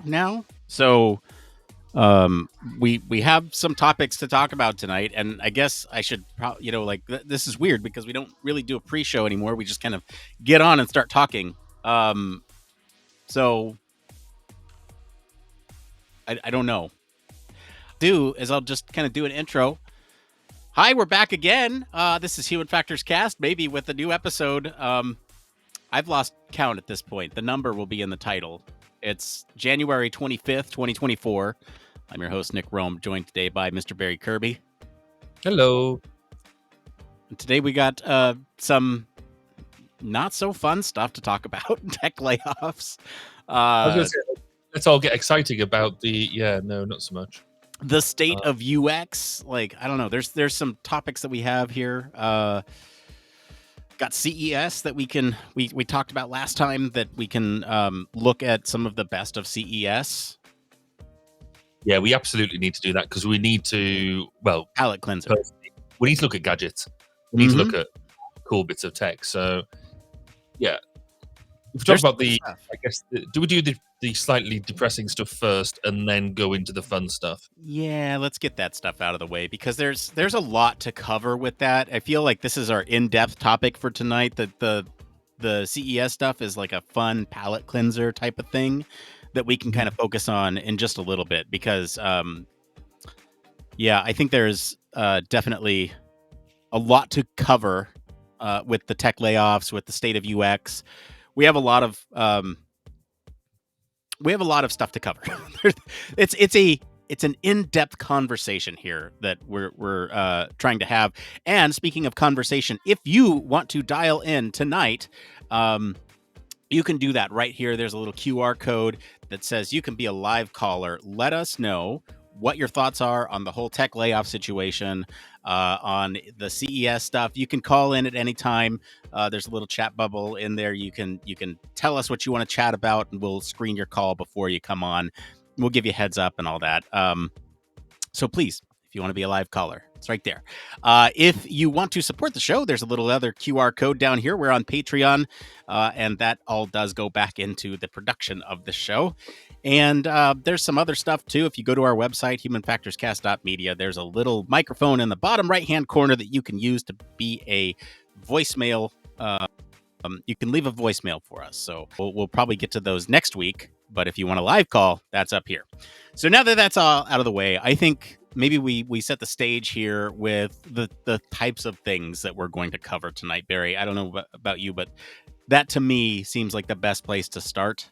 now. So um, we have some topics to talk about tonight, and I guess I should probably, this is weird because we don't really do a pre-show anymore. We just kind of get on and start talking. So I don't know. I'll just kind of do an intro. Hi, we're back again. This is Human Factors Cast, maybe with a new episode. I've lost count at this point. The number will be in the title. It's January 25th, 2024. I'm your host, Nick Rome, joined today by Mr. Barry Kirby. Hello. And today we got some not so fun stuff to talk about. Tech layoffs. I was gonna say, let's all get exciting about not so much. The state of UX. Like, I don't know. There's some topics that we have here. Got CES that we talked about last time, that we can look at some of the best of CES. Yeah, we absolutely need to do that because we need to, palate cleanser. We need to look at gadgets. We need to look at cool bits of tech. So, yeah. We've talked about do we do the slightly depressing stuff first and then go into the fun stuff? Yeah, let's get that stuff out of the way because there's a lot to cover with that. I feel like this is our in-depth topic for tonight. That the CES stuff is like a fun palate cleanser type of thing that we can kind of focus on in just a little bit because, I think there's definitely a lot to cover with the tech layoffs, with the state of UX. We have a lot of stuff to cover. It's an in-depth conversation here that we're trying to have. And speaking of conversation, if you want to dial in tonight, you can do that right here. There's a little QR code that says you can be a live caller. Let us know what your thoughts are on the whole tech layoff situation, on the CES stuff. You can call in at any time. There's a little chat bubble in there. You can tell us what you want to chat about, and we'll screen your call before you come on. We'll give you a heads up and all that. So please, if you want to be a live caller, it's right there. If you want to support the show, there's a little other QR code down here. We're on Patreon, and that all does go back into the production of the show. And there's some other stuff, too. If you go to our website, humanfactorscast.media, there's a little microphone in the bottom right-hand corner that you can use to be a voicemail. You can leave a voicemail for us. So we'll probably get to those next week. But if you want a live call, that's up here. So now that that's all out of the way, I think maybe we set the stage here with the types of things that we're going to cover tonight, Barry. I don't know about you, but that to me seems like the best place to start.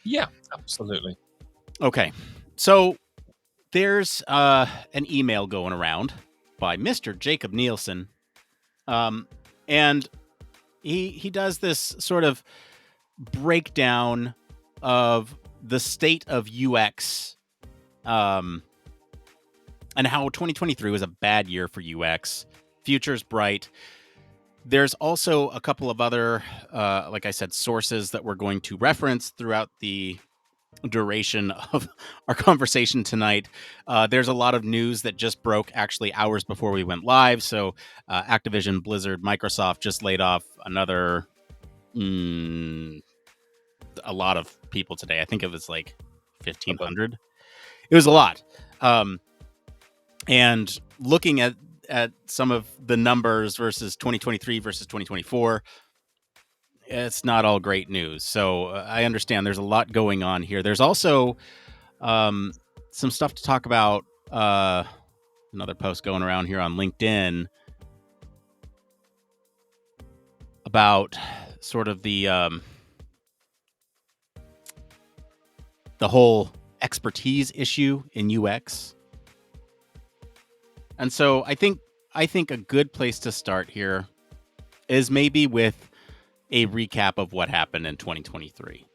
Yeah, absolutely. Okay, so there's an email going around by Mr. Jacob Nielsen, and he does this sort of breakdown of the state of UX, and how 2023 was a bad year for UX. Future's bright. There's also a couple of other, like I said, sources that we're going to reference throughout the duration of our conversation tonight. There's a lot of news that just broke actually hours before we went live. So Activision, Blizzard, Microsoft just laid off another a lot of people today. I think it was like 1,500. It was a lot. And looking at some of the numbers versus 2023 versus 2024, it's not all great news. So I understand there's a lot going on here. There's also some stuff to talk about. Another post going around here on LinkedIn about sort of the whole expertise issue in UX. And so I think a good place to start here is maybe with a recap of what happened in 2023.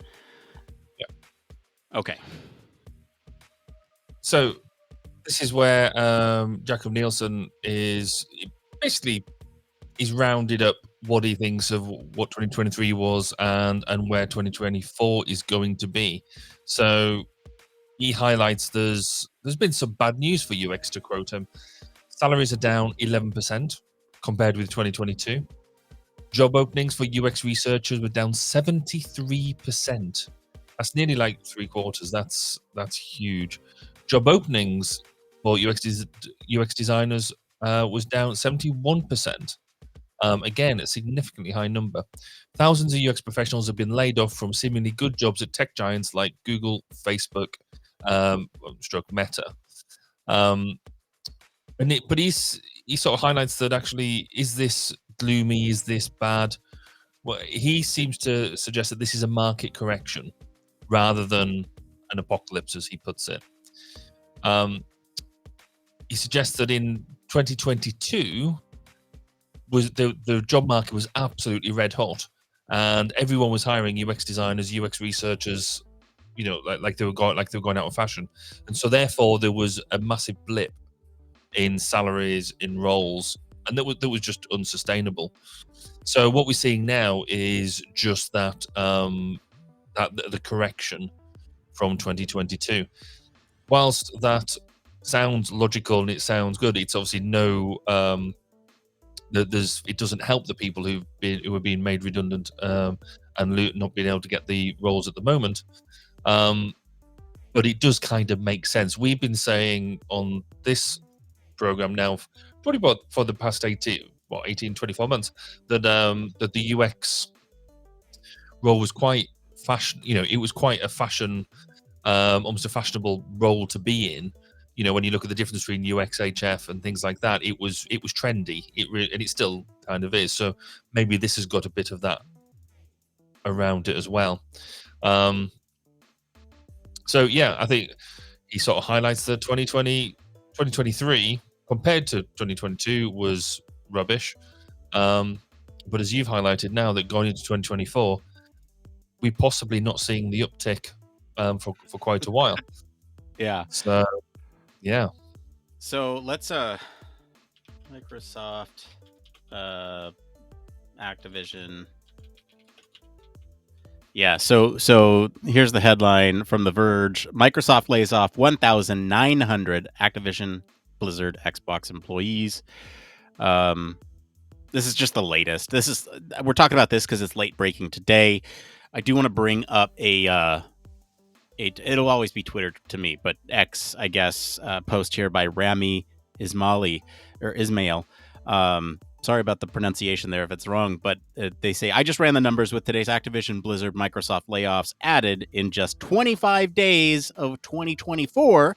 Yeah. Okay. So this is where Jacob Nielsen is basically he's rounded up what he thinks of what 2023 was and where 2024 is going to be. So he highlights there's been some bad news for UX, to quote him. Salaries are down 11% compared with 2022. Job openings for UX researchers were down 73% That's nearly like 3/4. That's huge. Job openings for UX designers was down 71%. Again, a significantly high number. Thousands of UX professionals have been laid off from seemingly good jobs at tech giants like Google, Facebook, stroke Meta. But he sort of highlights that actually, is this gloomy? Is this bad? Well, he seems to suggest that this is a market correction rather than an apocalypse, as he puts it. He suggests that in 2022, was the job market was absolutely red hot, and everyone was hiring UX designers, UX researchers, like they were going out of fashion, and so therefore there was a massive blip in salaries, in roles, and that was just unsustainable. So what we're seeing now is just that the correction from 2022. Whilst that sounds logical and it sounds good, it's obviously it doesn't help the people who are being made redundant and not being able to get the roles at the moment. But it does kind of make sense. We've been saying on this program now, probably about for the past 18, 24 months, that the UX role was quite fashion. It was quite a fashion, almost a fashionable role to be in. When you look at the difference between UX, HF, and things like that, it was trendy. And it still kind of is. So maybe this has got a bit of that around it as well. So yeah, I think he sort of highlights that 2023 compared to 2022 was rubbish. But as you've highlighted now, that going into 2024, we're possibly not seeing the uptick for quite a while. Yeah. So yeah. So let's Microsoft, Activision. Yeah, so here's the headline from The Verge. Microsoft lays off 1,900 Activision Blizzard Xbox employees. This is just the latest. We're talking about this because it's late breaking today. I do want to bring up it'll always be Twitter to me, but X, I guess, post here by Rami Ismail. Sorry about the pronunciation there if it's wrong, but they say, I just ran the numbers with today's Activision Blizzard Microsoft layoffs added in just 25 days of 2024.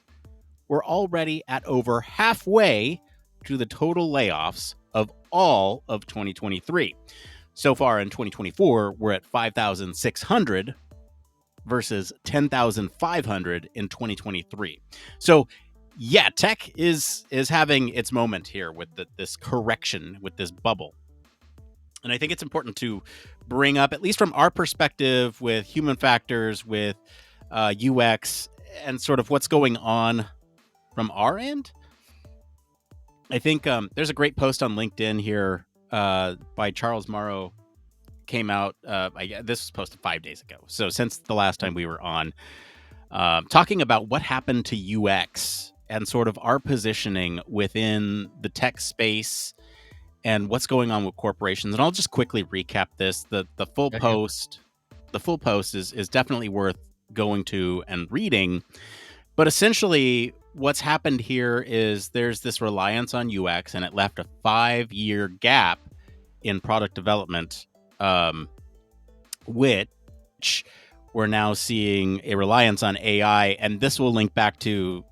We're already at over halfway to the total layoffs of all of 2023. So far in 2024, we're at 5,600 versus 10,500 in 2023. So yeah, tech is having its moment here with this correction, with this bubble. And I think it's important to bring up, at least from our perspective, with human factors, with UX, and sort of what's going on from our end. I think there's a great post on LinkedIn here by Charles Morrow. Came out, this was posted 5 days ago. So since the last time we were on, talking about what happened to UX and sort of our positioning within the tech space and what's going on with corporations. And I'll just quickly recap this. The full post, is definitely worth going to and reading. But essentially, what's happened here is there's this reliance on UX, and it left a 5-year gap in product development, which we're now seeing a reliance on AI. And this will link back to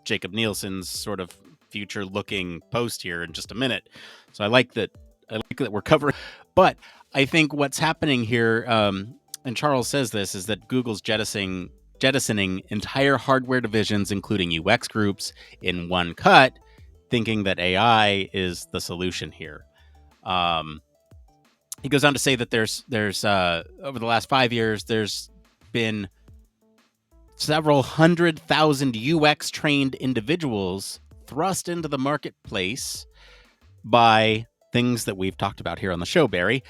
Jacob Nielsen's sort of future-looking post here in just a minute. So I like that we're covering. But I think what's happening here, and Charles says this, is that Google's jettisoning entire hardware divisions, including UX groups, in one cut, thinking that AI is the solution here. He goes on to say that there's over the last 5 years, there's been several 100,000 UX trained individuals thrust into the marketplace by things that we've talked about here on the show, Barry.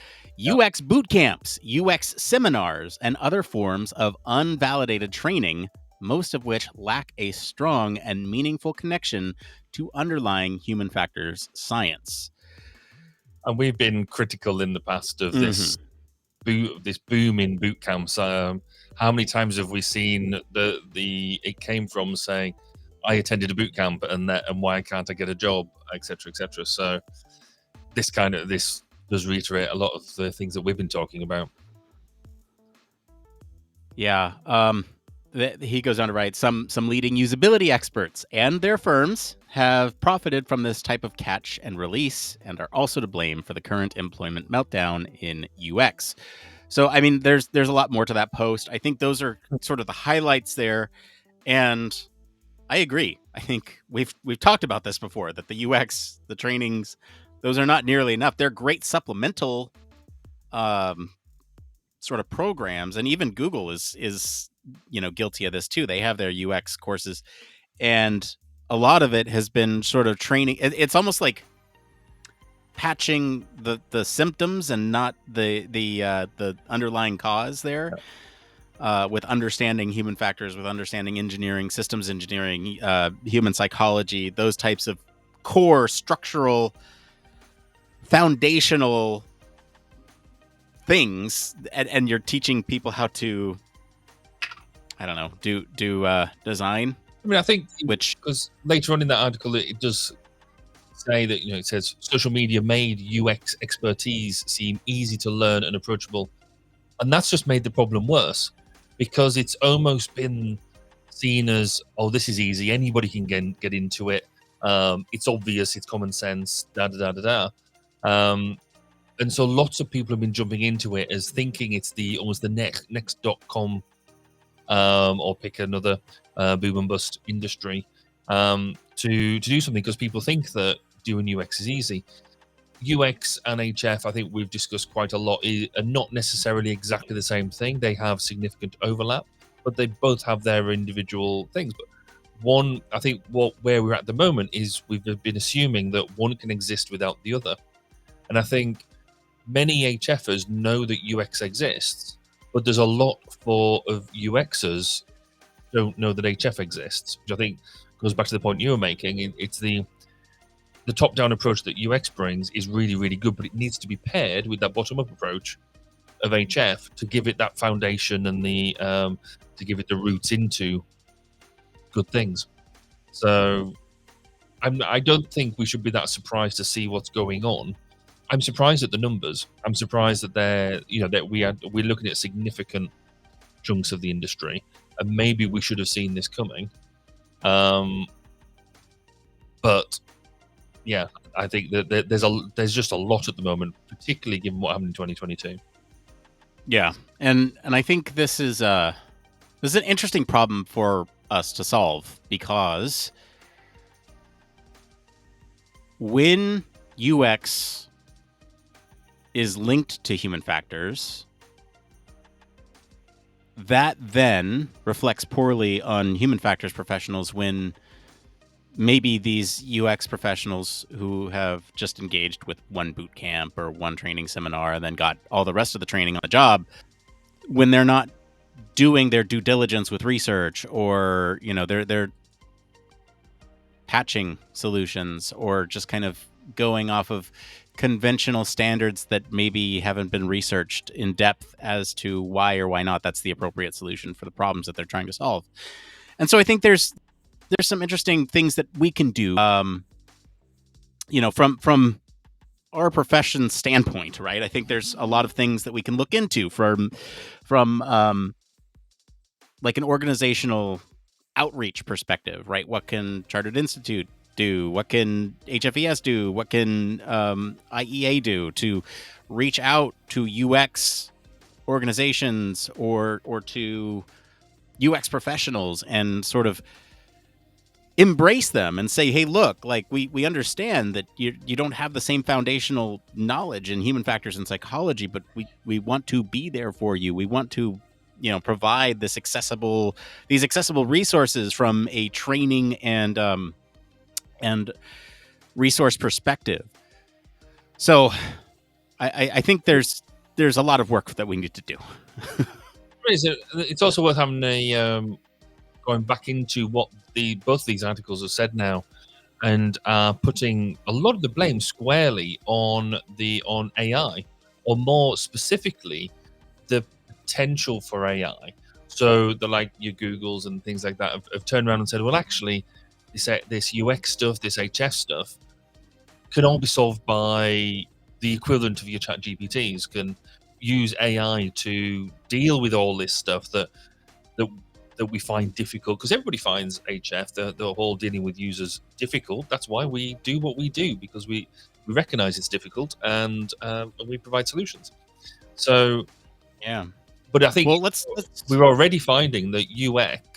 UX boot camps, UX seminars, and other forms of unvalidated training, most of which lack a strong and meaningful connection to underlying human factors science. And we've been critical in the past of this boom in boot camps. How many times have we seen the it came from saying, I attended a boot camp and why can't I get a job, etc., etc. So this does reiterate a lot of the things that we've been talking about. Yeah. He goes on to write, some leading usability experts and their firms have profited from this type of catch and release and are also to blame for the current employment meltdown in UX. So, I mean, there's a lot more to that post. I think those are sort of the highlights there, and I agree. I think we've talked about this before, that the UX, the trainings, those are not nearly enough. They're great supplemental sort of programs, and even Google is guilty of this too. They have their UX courses, and a lot of it has been sort of training. It's almost like patching the symptoms and not the underlying cause there. With understanding human factors, with understanding engineering, systems engineering, human psychology, those types of core structural foundational things, and you're teaching people how to, I don't know, do design. I mean, I think Which, because later on in that article, it does say that, it says social media made UX expertise seem easy to learn and approachable, and that's just made the problem worse, because it's almost been seen as, oh, this is easy, anybody can get into it. It's obvious, it's common sense, da da da da da. And so lots of people have been jumping into it as thinking it's almost the next .com, or pick another boom and bust industry, to do something, because people think that doing UX is easy. UX and HF, I think we've discussed quite a lot, are not necessarily exactly the same thing. They have significant overlap, but they both have their individual things. But one, I think where we're at the moment is we've been assuming that one can exist without the other. And I think many HFers know that UX exists, but there's a lot of UXers don't know that HF exists, which I think goes back to the point you were making. It's the top-down approach that UX brings is really, really good, but it needs to be paired with that bottom-up approach of HF to give it that foundation and to give it the roots into good things. So I don't think we should be that surprised to see what's going on. I'm surprised at the numbers. I'm surprised that we're looking at significant chunks of the industry, and maybe we should have seen this coming. But yeah, I think that there's just a lot at the moment, particularly given what happened in 2022. yeah, and I think this is an interesting problem for us to solve, because when UX is linked to human factors, that then reflects poorly on human factors professionals, when maybe these UX professionals who have just engaged with one boot camp or one training seminar and then got all the rest of the training on the job, when they're not doing their due diligence with research, or they're patching solutions, or just kind of going off of conventional standards that maybe haven't been researched in depth as to why or why not that's the appropriate solution for the problems that they're trying to solve. And so I think there's some interesting things that we can do, from our profession standpoint, right? I think there's a lot of things that we can look into from like an organizational outreach perspective, right? What can Chartered Institute do? What can HFES do? What can IEA do to reach out to UX organizations or to UX professionals and sort of embrace them and say, hey, look, like we understand that you don't have the same foundational knowledge in human factors and psychology, but we want to be there for you. We want to provide these accessible resources from a training and resource perspective. So I think there's a lot of work that we need to do. It's also worth having going back into what both these articles have said now, and putting a lot of the blame squarely on AI, or more specifically, the potential for AI. So the like your Googles and things like that have turned around and said, well, actually, this UX stuff, this HF stuff, can all be solved by the equivalent of your Chat GPTs. Can use AI to deal with all this stuff that that we find difficult, because everybody finds HF, the whole dealing with users, difficult. That's why we do what we do, because we recognize it's difficult, and we provide solutions. So, Yeah. but I think Well, let's we're already finding that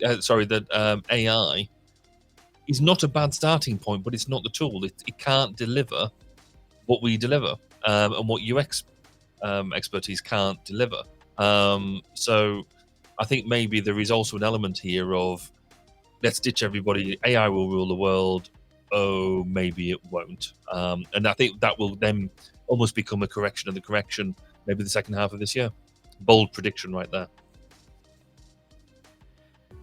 that AI is not a bad starting point, but it's not the tool. It can't deliver what we deliver, and what UX expertise can't deliver. So I think maybe there is also an element here of, let's ditch everybody. AI will rule the world. Oh, maybe it won't. And I think that will then almost become a correction of the correction, maybe the second half of this year. Bold prediction right there.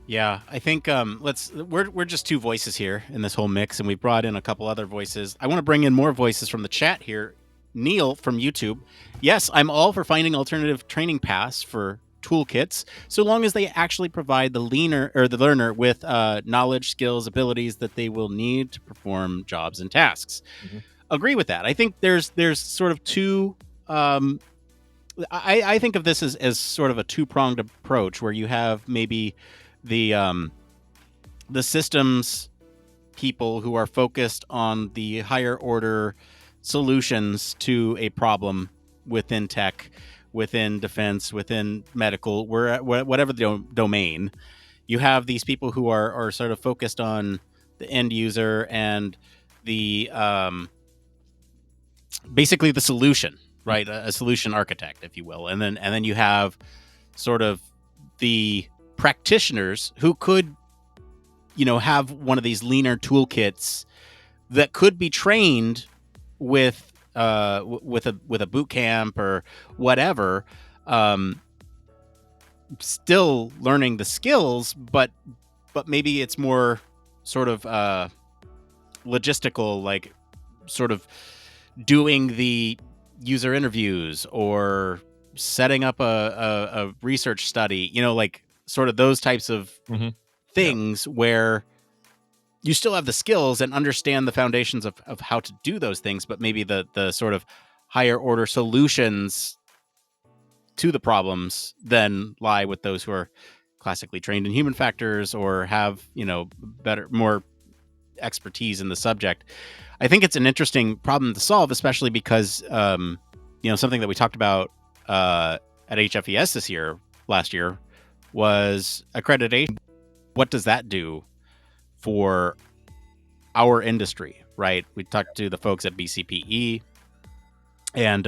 Yeah, I think we're just two voices here in this whole mix, and we brought in a couple other voices. I want to bring in more voices from the chat here. Neil from YouTube. Yes, I'm all for finding alternative training paths for toolkits, so long as they actually provide the learner with knowledge, skills, abilities that they will need to perform jobs and tasks. Mhm. Agree with that. I think there's sort of two. I think of this as sort of a two-pronged approach, where you have maybe the systems people who are focused on the higher order solutions to a problem within tech, within defense, within medical, whatever the domain. You have these people who are sort of focused on the end user and the basically the solution, right? A solution architect, if you will, and then you have sort of the practitioners who could, have one of these leaner toolkits that could be trained with with a boot camp or whatever, still learning the skills, but maybe it's more sort of logistical, like sort of doing the user interviews or setting up a research study, like sort of those types of Mm-hmm. things where you still have the skills and understand the foundations of how to do those things, but maybe the sort of higher order solutions to the problems then lie with those who are classically trained in human factors or have, more expertise in the subject. I think it's an interesting problem to solve, especially because, something that we talked about at HFES last year, was accreditation. What does that do for our industry, right? We talked to the folks at BCPE, and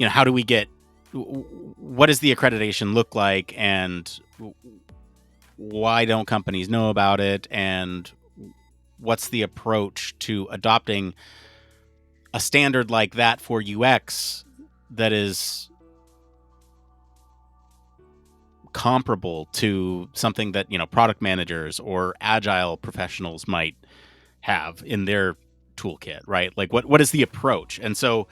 how do we get? What does the accreditation look like, and why don't companies know about it? And what's the approach to adopting a standard like that for UX that is comparable to something that product managers or agile professionals might have in their toolkit, right? Like what is the approach? And so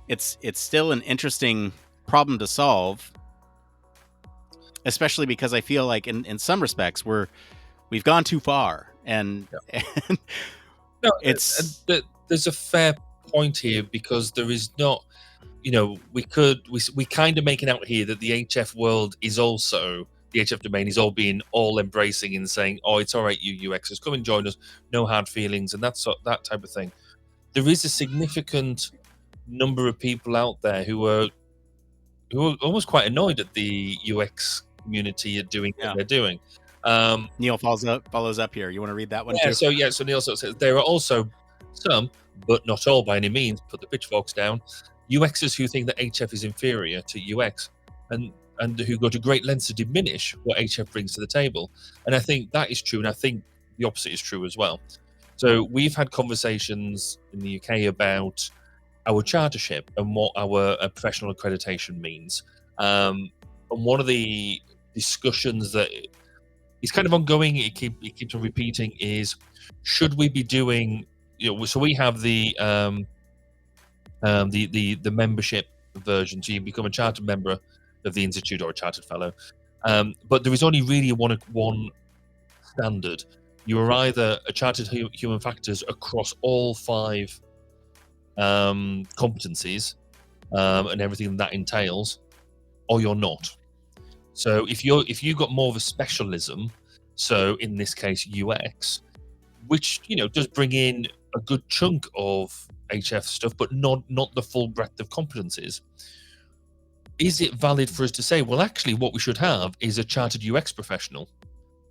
it's still an interesting problem to solve, especially because I feel like in some respects we've gone too far, and, Yeah. and No, it's there's a fair point here, because there is not, we kind of making out here that the HF world is also, the HF domain is all being all embracing and saying, oh, it's all right, you UXers, come and join us, no hard feelings, and that type of thing. There is a significant number of people out there who are almost quite annoyed at the UX community at doing what they're doing. Neil follows up here. You want to read that one too? So Neil sort of says there are also some, but not all by any means, put the pitchforks down, UXers who think that HF is inferior to UX, and who go to great lengths to diminish what HF brings to the table. And I think that is true, and I think the opposite is true as well. So we've had conversations in the UK about our chartership and what our professional accreditation means. And one of the discussions that is kind of ongoing, it keeps on repeating, is should we be doing, so we have the membership version, so you become a charter member of the institute or a chartered fellow. But there is only really one standard. You are either a chartered human factors across all 5 competencies and everything that entails, or you're not. So if you got more of a specialism, so in this case UX, which does bring in a good chunk of HF stuff, but not the full breadth of competencies. Is it valid for us to say, well, actually, what we should have is a chartered UX professional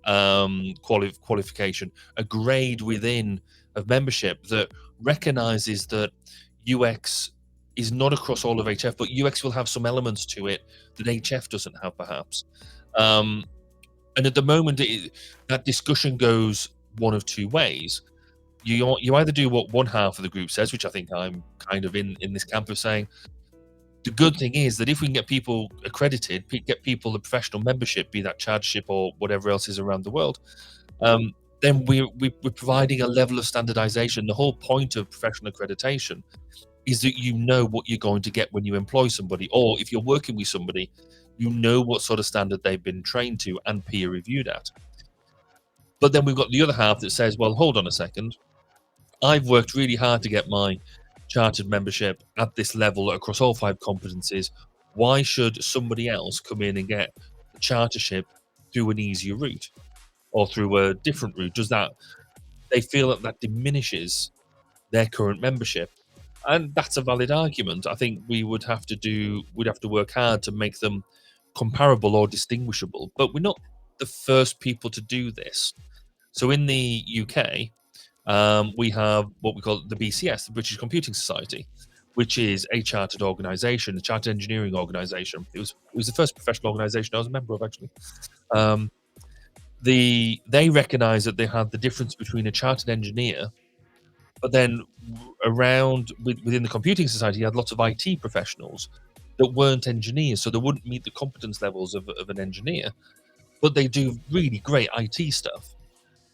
qualification, a grade within of membership that recognizes that UX is not across all of HF, but UX will have some elements to it that HF doesn't have, perhaps. And at the moment, that discussion goes one of 2 ways. You either do what one half of the group says, which I think I'm kind of in this camp of saying, the good thing is that if we can get people accredited, get people the professional membership, be that chartership or whatever else is around the world, then we're providing a level of standardization. The whole point of professional accreditation is that you know what you're going to get when you employ somebody, or if you're working with somebody, you know what sort of standard they've been trained to and peer reviewed at. But then we've got the other half that says, well, hold on a second. I've worked really hard to get my chartered membership at this level across all 5 competencies. Why should somebody else come in and get the chartership through an easier route or through a different route? They feel that diminishes their current membership? And that's a valid argument. I think we'd have to work hard to make them comparable or distinguishable, but we're not the first people to do this. So in the UK, we have what we call the BCS, the British Computing Society, which is a chartered organisation, a chartered engineering organisation. It was the first professional organisation I was a member of, actually. They recognise that they had the difference between a chartered engineer, but then within the Computing Society, you had lots of IT professionals that weren't engineers, so they wouldn't meet the competence levels of an engineer, but they do really great IT stuff.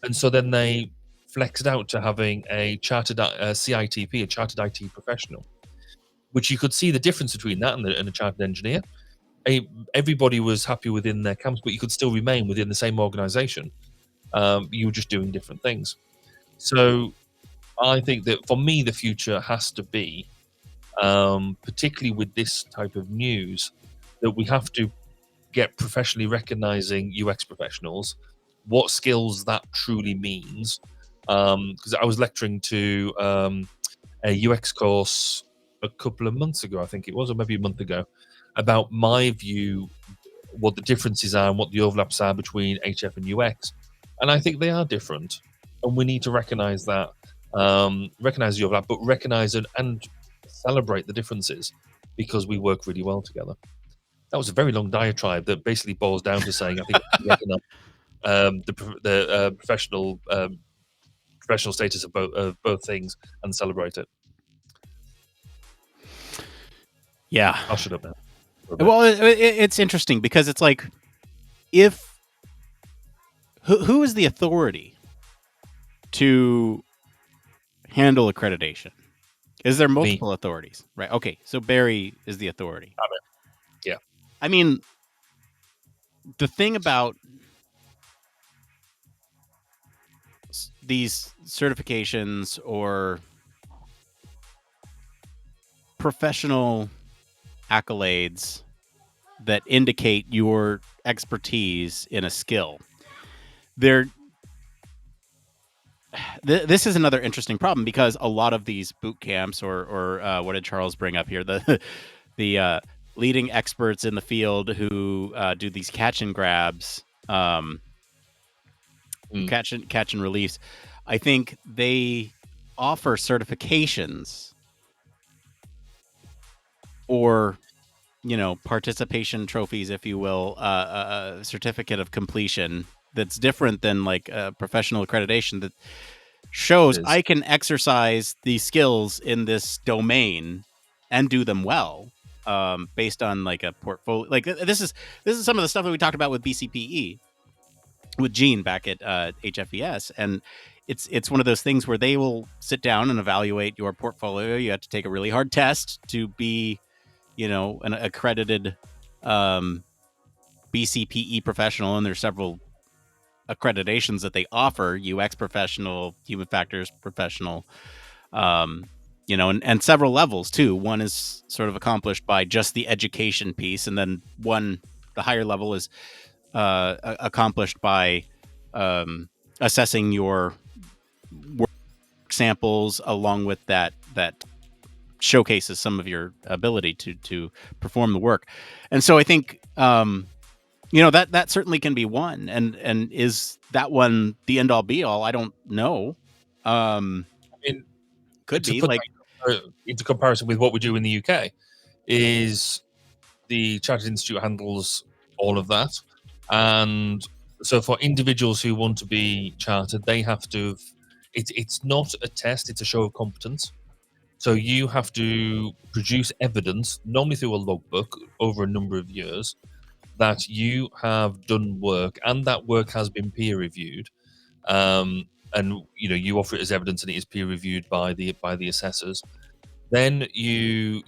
And so then they flexed out to having a chartered CITP, a chartered IT professional, which you could see the difference between that and a chartered engineer. Everybody was happy within their camps, but you could still remain within the same organization. You were just doing different things. So I think that for me, the future has to be, particularly with this type of news, that we have to get professionally recognizing UX professionals, what skills that truly means. Because I was lecturing to a UX course a couple of months ago, I think it was, or maybe a month ago, about my view, what the differences are and what the overlaps are between HF and UX. And I think they are different. And we need to recognize that, recognize the overlap, but recognize and celebrate the differences, because we work really well together. That was a very long diatribe that basically boils down to saying, I think recognize the professional status of both things and celebrate it. Yeah. I'll shut up now. Well, it's interesting because it's like, who is the authority to handle accreditation? Is there multiple authorities? Right. Okay. So Barry is the authority. Yeah. I mean, the thing about these certifications or professional accolades that indicate your expertise in a skill, this is another interesting problem, because a lot of these boot camps or what did Charles bring up here, the leading experts in the field who do these catch and grabs, catch and release, I think they offer certifications or participation trophies, if you will, a certificate of completion that's different than like a professional accreditation that shows I can exercise these skills in this domain and do them well, based on like a portfolio. Like this is some of the stuff that we talked about with BCPE with Gene back at HFES, and it's one of those things where they will sit down and evaluate your portfolio. You have to take a really hard test to be an accredited um, BCPE professional, and there's several accreditations that they offer: UX professional, human factors professional, um, and several levels too. One is sort of accomplished by just the education piece, and then the higher level is accomplished by assessing your work samples, along with that showcases some of your ability to perform the work. And so I think that certainly can be one. And is that one the end all be all? I don't know. I mean, Could to be put like, that into comparison with what we do in the UK, is the Chartered Institute handles all of that. And so for individuals who want to be chartered, they have to, it's not a test, it's a show of competence. So you have to produce evidence, normally through a logbook over a number of years, that you have done work and that work has been peer reviewed. And you offer it as evidence and it is peer reviewed by the assessors. Then you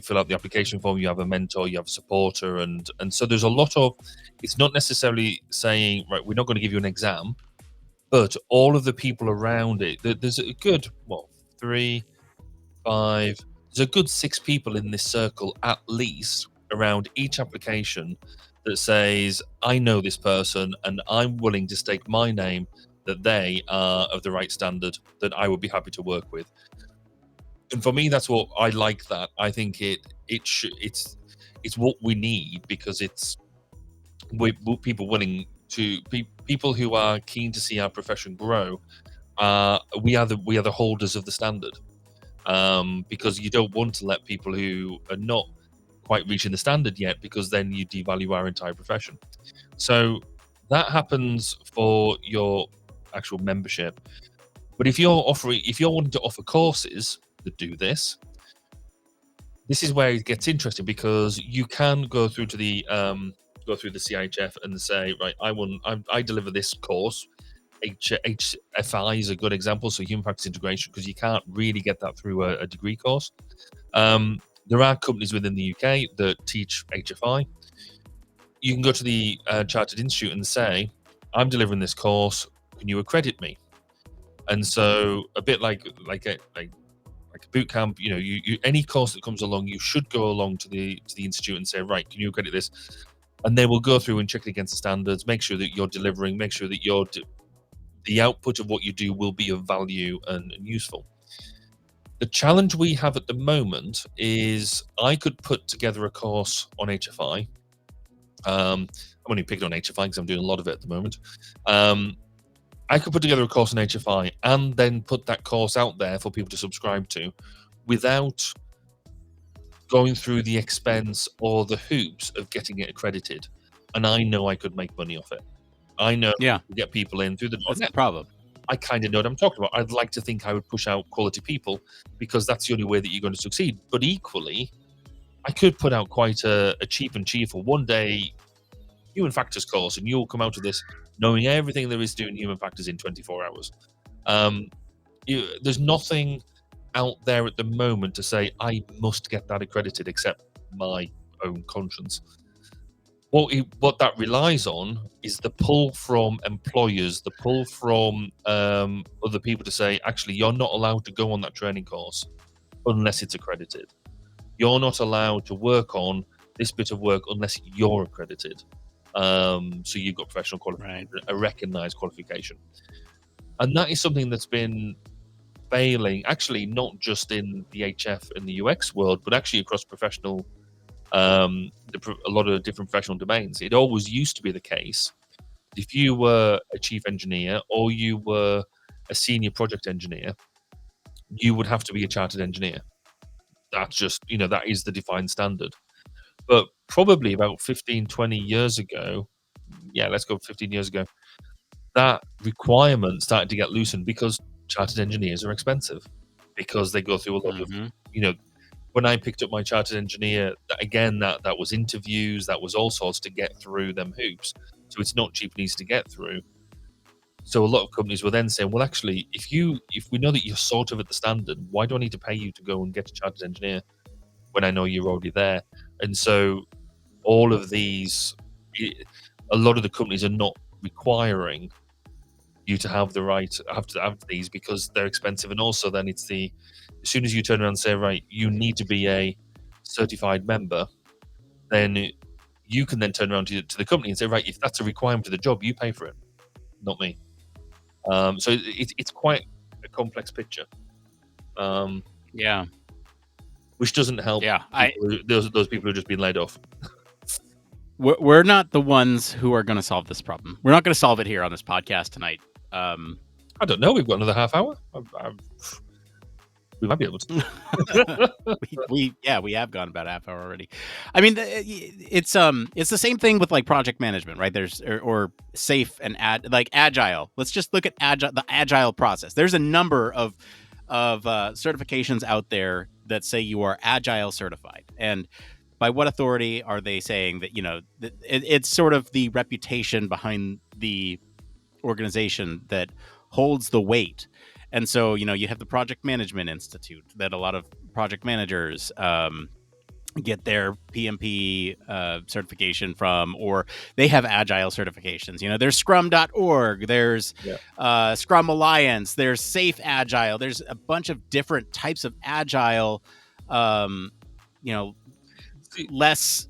fill out the application form. You have a mentor, you have a supporter, and so there's a lot of. It's not necessarily saying, right, we're not going to give you an exam, but all of the people around it. There's a good 3, 5. There's a good 6 people in this circle at least around each application that says, I know this person and I'm willing to stake my name that they are of the right standard that I would be happy to work with. And for me, that's what I like. That I think it's what we need, because it's people willing to people who are keen to see our profession grow. We are the holders of the standard, because you don't want to let people who are not quite reaching the standard yet, because then you devalue our entire profession. So that happens for your actual membership. But if you're wanting to offer courses that do this, this is where it gets interesting, because you can go through the CIHF and say, right, I deliver this course. HFI is a good example, so human factors integration, because you can't really get that through a degree course. There are companies within the UK that teach HFI. You can go to the Chartered Institute and say, I'm delivering this course, can you accredit me? And so a bit like a boot camp, you any course that comes along, you should go along to the institute and say, right, can you accredit this? And they will go through and check it against the standards, make sure that you're delivering, make sure that the output of what you do will be of value and useful. The challenge we have at the moment is I could put together a course on HFI. I'm only picking on HFI because I'm doing a lot of it at the moment. I could put together a course on HFI and then put that course out there for people to subscribe to without going through the expense or the hoops of getting it accredited. And I know I could make money off it. I know yeah, to get people in through the door. that's the problem. I kind of know what I'm talking about. I'd like to think I would push out quality people, because that's the only way that you're going to succeed. But equally, I could put out quite a cheap and cheerful one-day human factors course, and you'll come out of this knowing everything there is to do in human factors in 24 hours. There's nothing out there at the moment to say I must get that accredited, except my own conscience. What that relies on is the pull from employers, the pull from other people to say, actually, you're not allowed to go on that training course unless it's accredited. You're not allowed to work on this bit of work unless you're accredited. So you've got professional qualification, Right. a recognized qualification. And that is something that's been failing, actually, not just in the HF and the UX world, but actually across professional, a lot of different professional domains. It always used to be the case. If you were a chief engineer or you were a senior project engineer, you would have to be a chartered engineer. That's just, that is the defined standard. But probably about 15, 20 years ago, let's go 15 years ago, that requirement started to get loosened, because chartered engineers are expensive, because they go through a lot of, when I picked up my chartered engineer, that was interviews, that was all sorts to get through them hoops. So it's not cheap and easy to get through. So a lot of companies were then saying, well, actually, if we know that you're sort of at the standard, why do I need to pay you to go and get a chartered engineer when I know you're already there? And so all of these, a lot of the companies are not requiring you to have to have these because they're expensive, and also then it's as soon as you turn around and say, right, you need to be a certified member, then you can then turn around to the company and say, right, if that's a requirement for the job, you pay for it, not me. So it's quite a complex picture, Yeah. which doesn't help Yeah. those people who are just being laid off. We're not the ones who are going to solve this problem. We're not going to solve it here on this podcast tonight. I don't know. We've got another half hour. We might be able to. we have gone about a half hour already. I mean, it's the same thing with like project management, right? There's or safe and agile. Let's just look at the agile process. There's a number of certifications out there that say you are agile certified, and by what authority are they saying that? It's sort of the reputation behind the organization that holds the weight. And so, you have the Project Management Institute that a lot of project managers get their PMP certification from, or they have agile certifications. There's scrum.org, there's Scrum Alliance, there's Safe Agile, there's a bunch of different types of agile, less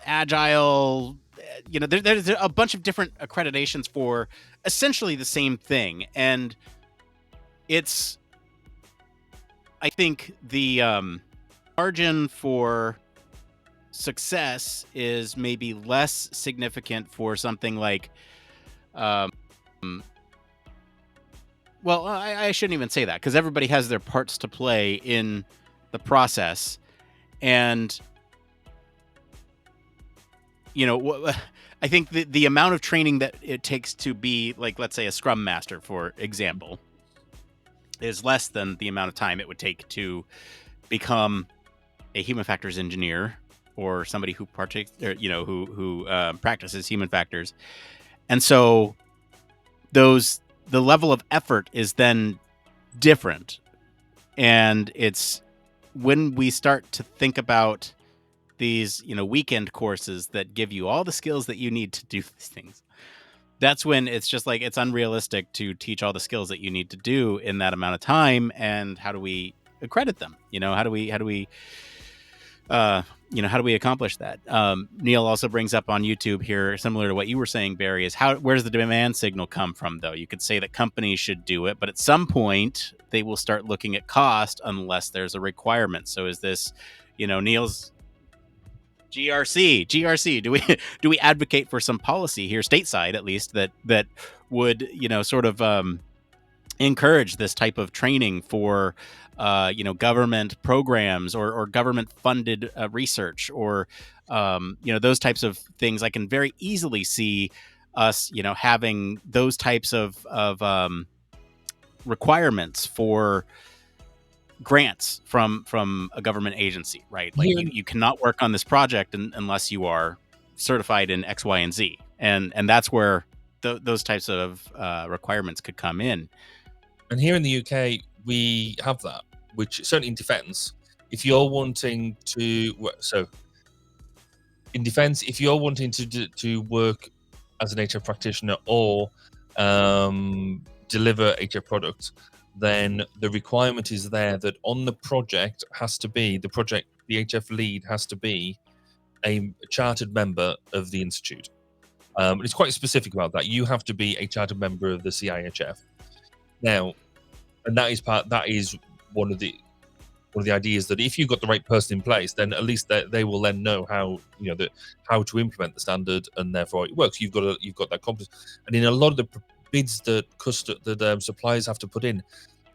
agile. There's a bunch of different accreditations for essentially the same thing. And I think the margin for success is maybe less significant for something like, well, I shouldn't even say that, because everybody has their parts to play in the process. And, I think the amount of training that it takes to be, like, let's say a Scrum Master, for example, is less than the amount of time it would take to become a human factors engineer or somebody who practices human factors. And so the level of effort is then different. And it's when we start to think about these, weekend courses that give you all the skills that you need to do these things, that's when it's just like, it's unrealistic to teach all the skills that you need to do in that amount of time. And how do we accredit them? How do we accomplish that? Neil also brings up on YouTube here, similar to what you were saying, Barry, is where does the demand signal come from, though? You could say that companies should do it, but at some point they will start looking at cost unless there's a requirement. So is this, Neil's GRC? Do we advocate for some policy here, stateside at least, that would, sort of encourage this type of training for government programs or government funded research, or those types of things? I can very easily see us having those types of requirements for grants from a government agency, right? Like you cannot work on this project unless you are certified in X, Y, and Z, and that's where those types of requirements could come in. And here in the UK, we have that, which certainly in defence, if you're wanting to, in defence, if you're wanting to work as an HR practitioner or deliver HR products, then the requirement is there that on the project the HF lead has to be a chartered member of the institute. It's quite specific about that. You have to be a chartered member of the CIHF. Now, and that is one of the ideas, that if you've got the right person in place, then at least they will then know how to implement the standard, and therefore it works. You've got that competence. And in a lot of the bids that suppliers have to put in,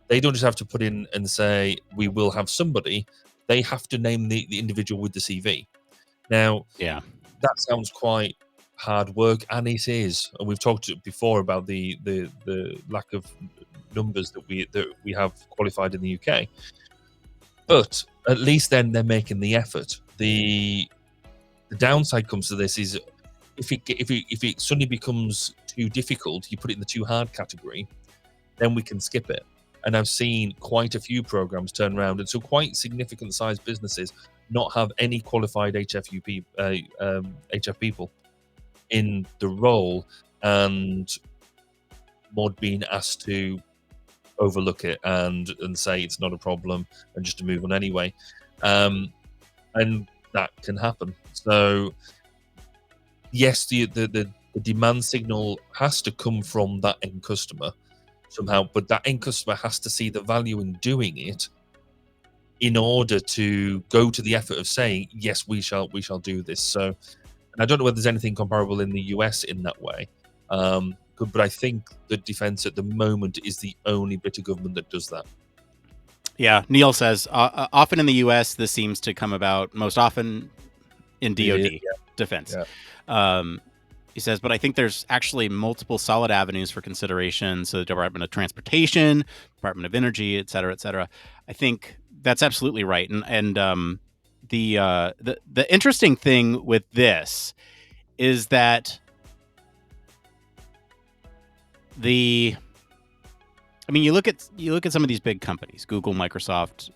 they don't just have to put in and say we will have somebody. They have to name the individual with the CV. Now, that sounds quite hard work, and it is. And we've talked before about the lack of numbers that we have qualified in the UK. But at least then they're making the effort. The downside comes to this is if it suddenly becomes too difficult, you put it in the too hard category, then we can skip it. And I've seen quite a few programs turn around, and so quite significant sized businesses not have any qualified HF people in the role, and Mod being asked to overlook it and say it's not a problem and just to move on anyway. And that can happen. So yes, the demand signal has to come from that end customer somehow, but that end customer has to see the value in doing it in order to go to the effort of saying, yes, we shall do this. So, and I don't know whether there's anything comparable in the US in that way. But I think that defense at the moment is the only bit of government that does that. Yeah, Neil says often in the U.S. this seems to come about most often in DoD defense. Yeah. He says, but I think there's actually multiple solid avenues for consideration. So the Department of Transportation, Department of Energy, et cetera, et cetera. I think that's absolutely right. And the interesting thing with this is that you look at some of these big companies, Google, Microsoft.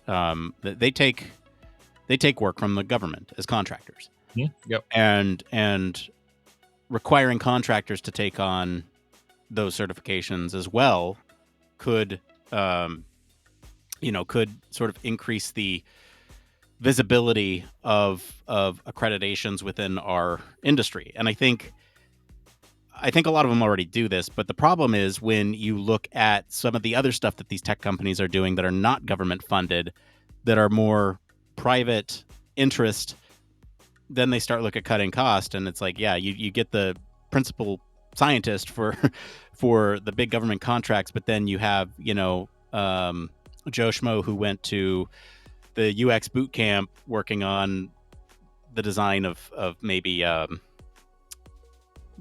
They take work from the government as contractors. Yep. And requiring contractors to take on those certifications as well could sort of increase the visibility of accreditations within our industry. And I think a lot of them already do this, but the problem is when you look at some of the other stuff that these tech companies are doing that are not government funded, that are more private interest, then they start looking at cutting cost, and it's like, yeah, you get the principal scientist for the big government contracts, but then you have Joe Schmo who went to the UX boot camp working on the design of maybe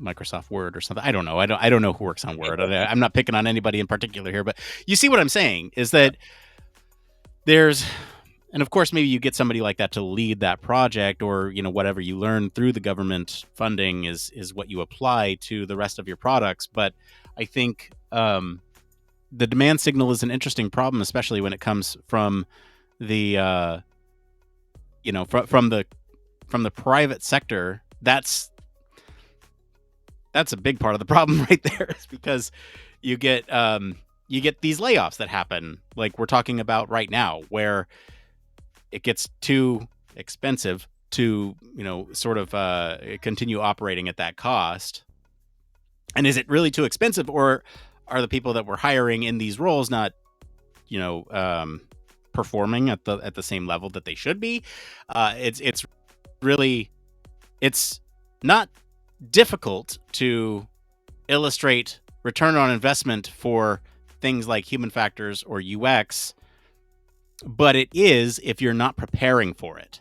Microsoft Word or something. I don't know. I don't know who works on Word. I'm not picking on anybody in particular here, but you see what I'm saying is that there's, and of course, maybe you get somebody like that to lead that project, or whatever you learn through the government funding is what you apply to the rest of your products. But I think the demand signal is an interesting problem, especially when it comes from the from the private sector. That's a big part of the problem right there, is because you get these layoffs that happen, like we're talking about right now, where it gets too expensive to sort of continue operating at that cost. And is it really too expensive, or are the people that we're hiring in these roles not performing at the same level that they should be? It's not difficult to illustrate return on investment for things like human factors or UX, but it is if you're not preparing for it.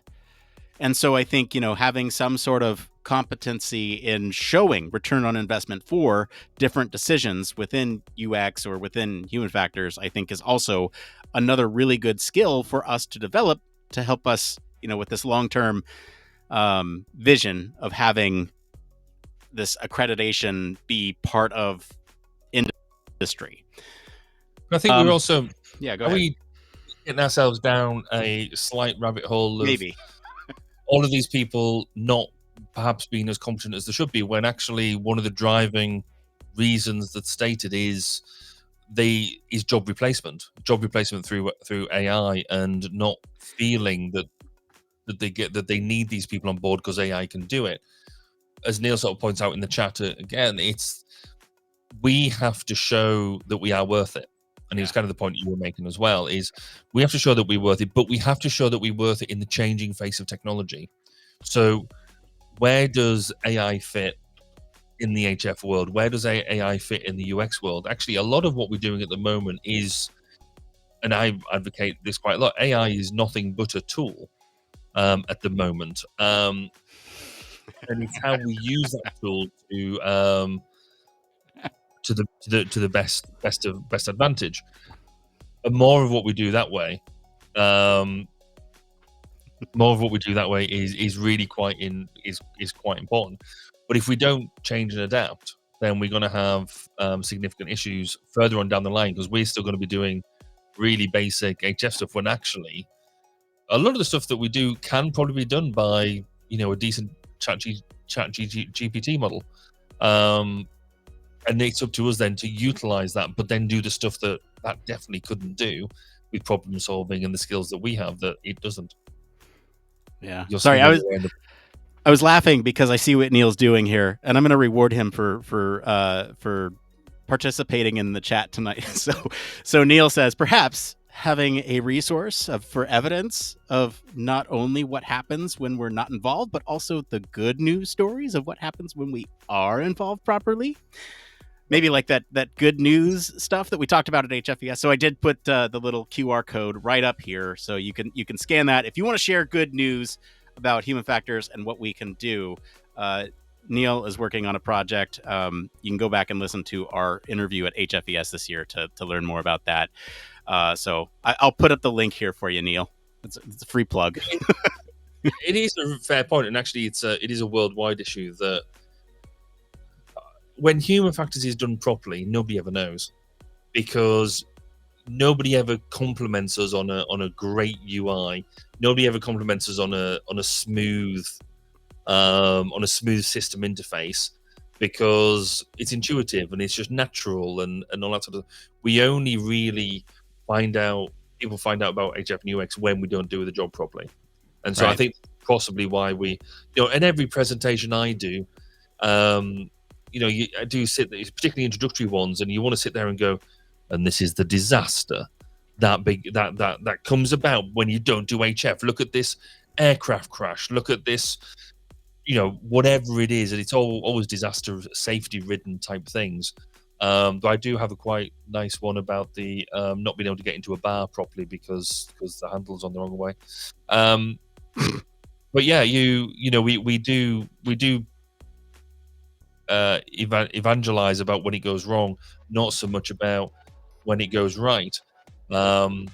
And so I think, having some sort of competency in showing return on investment for different decisions within UX or within human factors, I think is also another really good skill for us to develop to help us, with this long-term vision of having this accreditation be part of industry. I think we're also go ahead. We getting ourselves down a slight rabbit hole of maybe all of these people not perhaps being as competent as they should be, when actually one of the driving reasons that's stated is job replacement through AI, and not feeling that they need these people on board because AI can do it. As Neil sort of points out in the chat again, we have to show that we are worth it. And it was kind of the point you were making as well, is we have to show that we're worth it, but we have to show that we're worth it in the changing face of technology. So where does AI fit in the HF world? Where does AI fit in the UX world? Actually, a lot of what we're doing at the moment is, and I advocate this quite a lot, AI is nothing but a tool at the moment. And it's how we use that tool to the best advantage. And more of what we do that way, is really quite important. But if we don't change and adapt, then we're going to have significant issues further on down the line, because we're still going to be doing really basic HF stuff, when actually a lot of the stuff that we do can probably be done by, a decent chat GPT model. And it's up to us then to utilize that, but then do the stuff that definitely couldn't do with problem solving and the skills that we have that it doesn't. Yeah. Sorry, I was laughing because I see what Neil's doing here, and I'm going to reward him for participating in the chat tonight. So Neil says, perhaps having a resource for evidence of not only what happens when we're not involved, but also the good news stories of what happens when we are involved properly. Maybe like that good news stuff that we talked about at HFES. So I did put the little QR code right up here, so you can scan that if you want to share good news about human factors and what we can do. Neil is working on a project. You can go back and listen to our interview at HFES this year to learn more about that. So I'll put up the link here for you, Neil. It's a free plug. It is a fair point, and actually, it is a worldwide issue that when human factors is done properly, nobody ever knows, because nobody ever compliments us on a great UI. Nobody ever compliments us on a smooth system interface, because it's intuitive and it's just natural and all that sort of. We only really people find out about HF and UX when we don't do the job properly, and so right. I think possibly why we, in every presentation I do, I do sit there, particularly introductory ones, and you want to sit there and go, and this is the disaster that comes about when you don't do HF. Look at this aircraft crash. Look at this, whatever it is, and it's always disaster safety ridden type things. But I do have a quite nice one about the not being able to get into a bar properly because the handle's on the wrong way. But yeah, we do evangelize about when it goes wrong, not so much about when it goes right. Though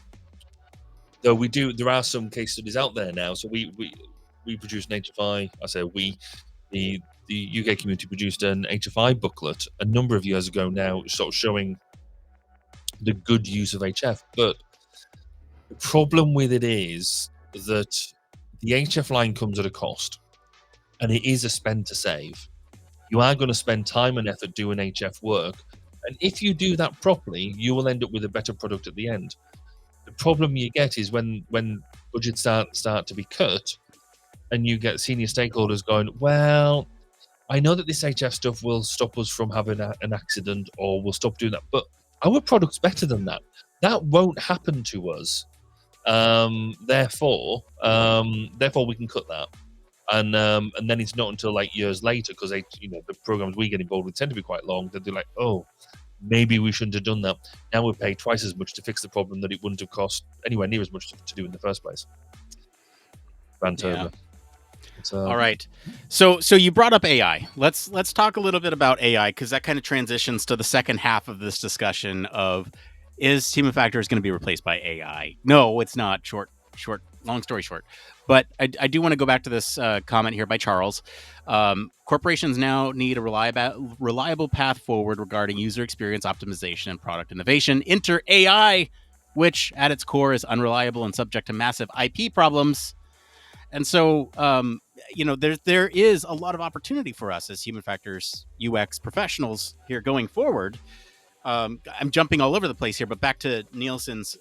there are some case studies out there now. So we produced an HFI. I say we, the UK community produced an HFI booklet a number of years ago now, sort of showing the good use of HF. But the problem with it is that the HF line comes at a cost, and it is a spend to save. You are going to spend time and effort doing HF work, and if you do that properly, you will end up with a better product at the end. The problem you get is when budgets start to be cut, and you get senior stakeholders going, well, I know that this HF stuff will stop us from having an accident, or we'll stop doing that, but our product's better than that. That won't happen to us. Therefore, we can cut that. And then it's not until like years later, because the programs we get involved with tend to be quite long, that they're like, oh, maybe we shouldn't have done that. Now we pay twice as much to fix the problem that it wouldn't have cost anywhere near as much to do in the first place. Yeah. All right. So you brought up AI. Let's talk a little bit about AI, because that kind of transitions to the second half of this discussion of, is human factors going to be replaced by AI? No, it's not. Long story short. But I do want to go back to this comment here by Charles. Corporations now need a reliable path forward regarding user experience optimization and product innovation. Enter AI, which at its core is unreliable and subject to massive IP problems. And so, there is a lot of opportunity for us as human factors UX professionals here going forward. I'm jumping all over the place here, but back to Nielsen's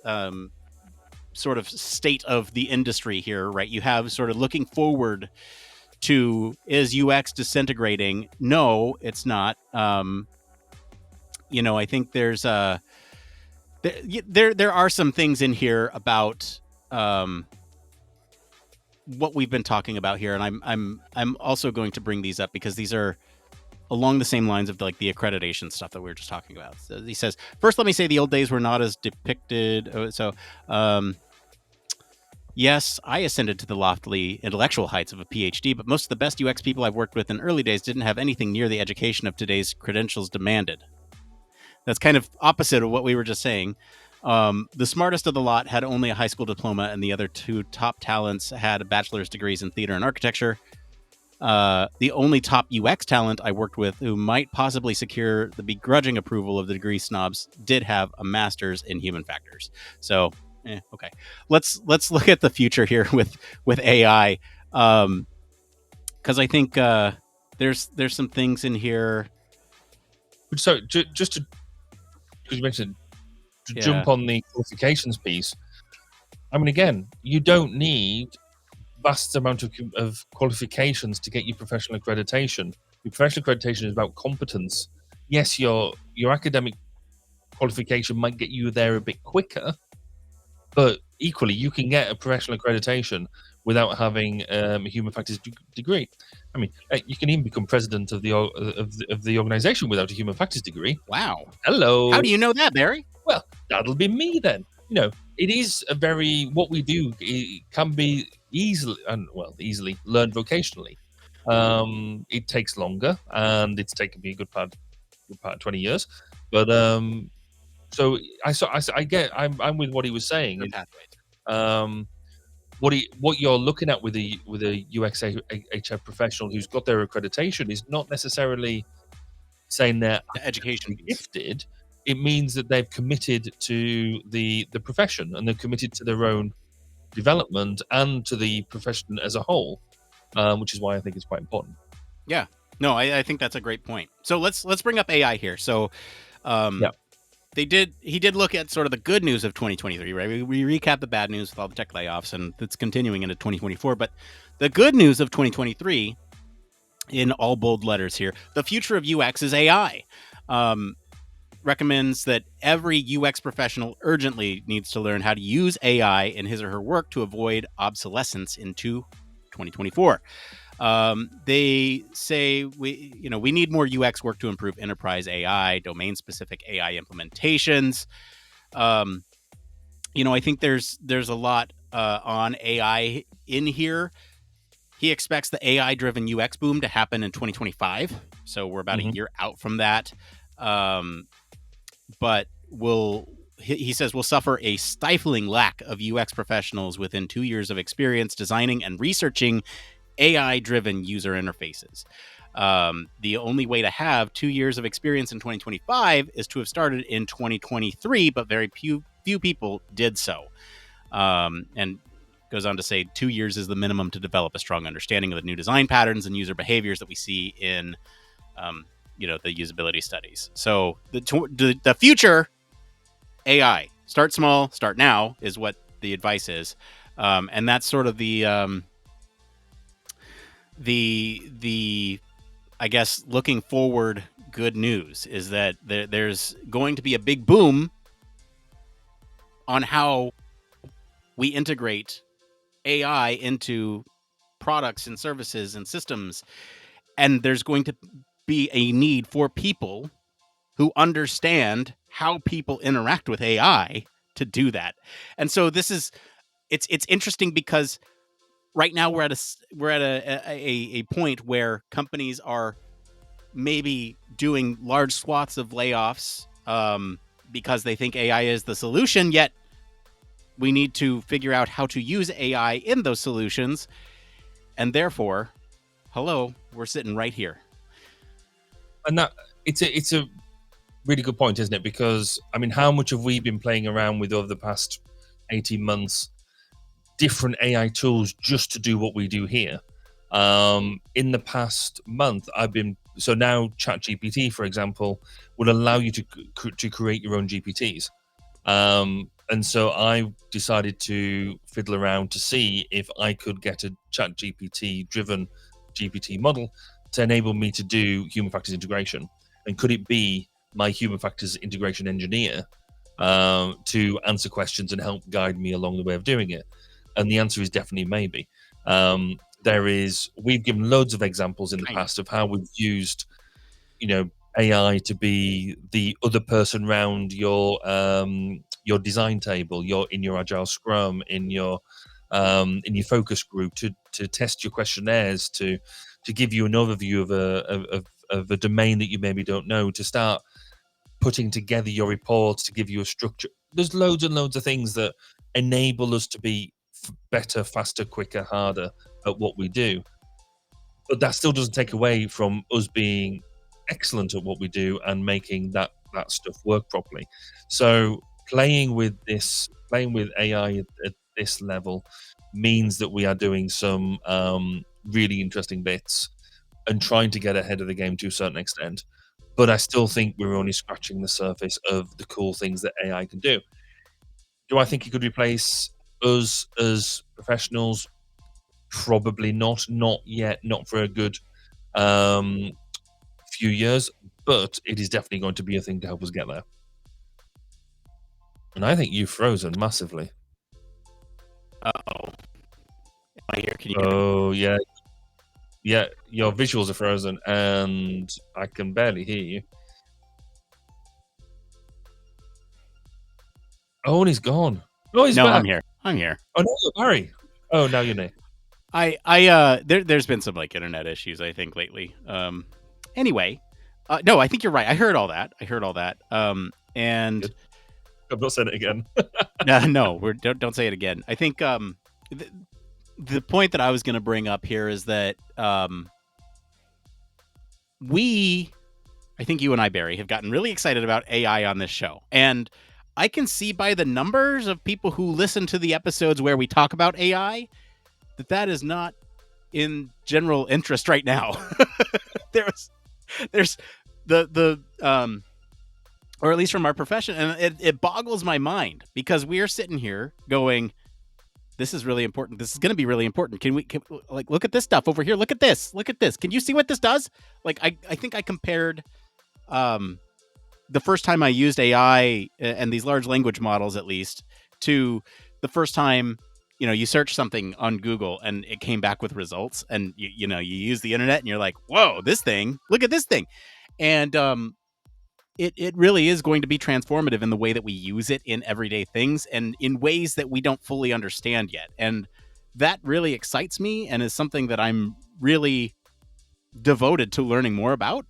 sort of state of the industry here, right? You have sort of looking forward to, is UX disintegrating? No, it's not. I think there's there are some things in here about what we've been talking about here, and I'm also going to bring these up because these are along the same lines of like the accreditation stuff that we were just talking about. So he says, first, let me say the old days were not as depicted. Yes, I ascended to the lofty intellectual heights of a PhD, but most of the best UX people I've worked with in early days didn't have anything near the education of today's credentials demanded. That's kind of opposite of what we were just saying. The smartest of the lot had only a high school diploma, and the other two top talents had bachelor's degrees in theater and architecture. The only top UX talent I worked with who might possibly secure the begrudging approval of the degree snobs did have a master's in human factors. So Okay. Let's look at the future here with AI, because I think there's some things in here. So just to, because you mentioned, to Yeah. jump on the qualifications piece, I mean, again, you don't need vast amount of qualifications to get your professional accreditation. Your professional accreditation is about competence. Yes, your academic qualification might get you there a bit quicker, but equally, you can get a professional accreditation without having a human factors degree. I mean, you can even become president of the organization without a human factors degree. Wow. How Hello. do you know that, Barry? Well, that'll be me then. You know, it is a very what we do. It can be easily and well easily learned vocationally. It takes longer, and it's taken me a good part of 20 years. But so I get I'm with what he was saying. Your Is pathways. um, what you're looking at with a UX HR professional who's got their accreditation is not necessarily saying they're The education academically piece. gifted. It means that they've committed to the profession and they're committed to their own development and to the profession as a whole, which is why I think it's quite important. Yeah. No, I think that's a great point. So let's bring up AI here. So Yeah. um, he did look at sort of the good news of 2023, right? We recap the bad news with all the tech layoffs, and it's continuing into 2024. But the good news of 2023, in all bold letters here, the future of UX is AI. Um, recommends that every UX professional urgently needs to learn how to use AI in his or her work to avoid obsolescence into 2024. They say we need more UX work to improve enterprise AI, domain specific AI implementations. Um, I think there's a lot on AI in here. He expects the AI driven UX boom to happen in 2025, so we're about a Hmm. year out from that. But he says we'll suffer a stifling lack of UX professionals within 2 years of experience designing and researching AI driven user interfaces. The only way to have 2 years of experience in 2025 is to have started in 2023, but very few people did so. And goes on to say 2 years is the minimum to develop a strong understanding of the new design patterns and user behaviors that we see in, the usability studies. So the future AI, start small, start now, is what the advice is, and that's sort of the I guess looking forward good news is that there's going to be a big boom on how we integrate AI into products and services and systems, and there's going to be a need for people who understand how people interact with AI to do that. And so it's interesting because right now we're at a point where companies are maybe doing large swaths of layoffs, because they think AI is the solution, yet we need to figure out how to use AI in those solutions. And therefore, hello, we're sitting right here. And that it's a really good point, isn't it? Because I mean, how much have we been playing around with over the past 18 months? Different AI tools just to do what we do here. In the past month, I've been so now ChatGPT, for example, will allow you to create your own GPTs. And so I decided to fiddle around to see if I could get a ChatGPT driven GPT model to enable me to do human factors integration. And could it be my human factors integration engineer to answer questions and help guide me along the way of doing it? And the answer is definitely maybe. We've given loads of examples in the Kind of. past of how we've used, you know, AI to be the other person around your design table, your agile scrum, in your focus group to test your questionnaires, to give you an overview of a domain that you maybe don't know, to start putting together your reports, to give you a structure. There's loads and loads of things that enable us to be better, faster, quicker, harder at what we do. But that still doesn't take away from us being excellent at what we do and making that stuff work properly. So playing with AI at this level means that we are doing some really interesting bits and trying to get ahead of the game to a certain extent. But I still think we're only scratching the surface of the cool things that AI can do. Do I think it could replace us as professionals? Probably not. Not yet. Not for a good um, few years. But it is definitely going to be a thing to help us get there. And I think you've frozen massively. Uh-oh. Am I here? Can you hear me? Oh yeah, yeah. Your visuals are frozen, and I can barely hear you. Oh, and he's gone. Oh, he's No, I'm back. here. I'm here. Oh no, you're Barry. Oh, now you're Nick. There's been some like internet issues, I think, lately. Anyway, no, I think you're right. I heard all that. And Good. I'm not saying it again. no, don't say it again. I think the point that I was going to bring up here is that I think you and I, Barry, have gotten really excited about AI on this show, and I can see by the numbers of people who listen to the episodes where we talk about AI that is not in general interest right now. there's the or at least from our profession, and it boggles my mind because we are sitting here going, this is really important. This is going to be really important. Can like look at this stuff over here? Look at this. Look at this. Can you see what this does? Like I think I compared the first time I used AI and these large language models, at least, to the first time you search something on Google and it came back with results, and you use the internet and you're like, whoa, this thing, look at this thing. And it really is going to be transformative in the way that we use it in everyday things and in ways that we don't fully understand yet. And that really excites me and is something that I'm really devoted to learning more about.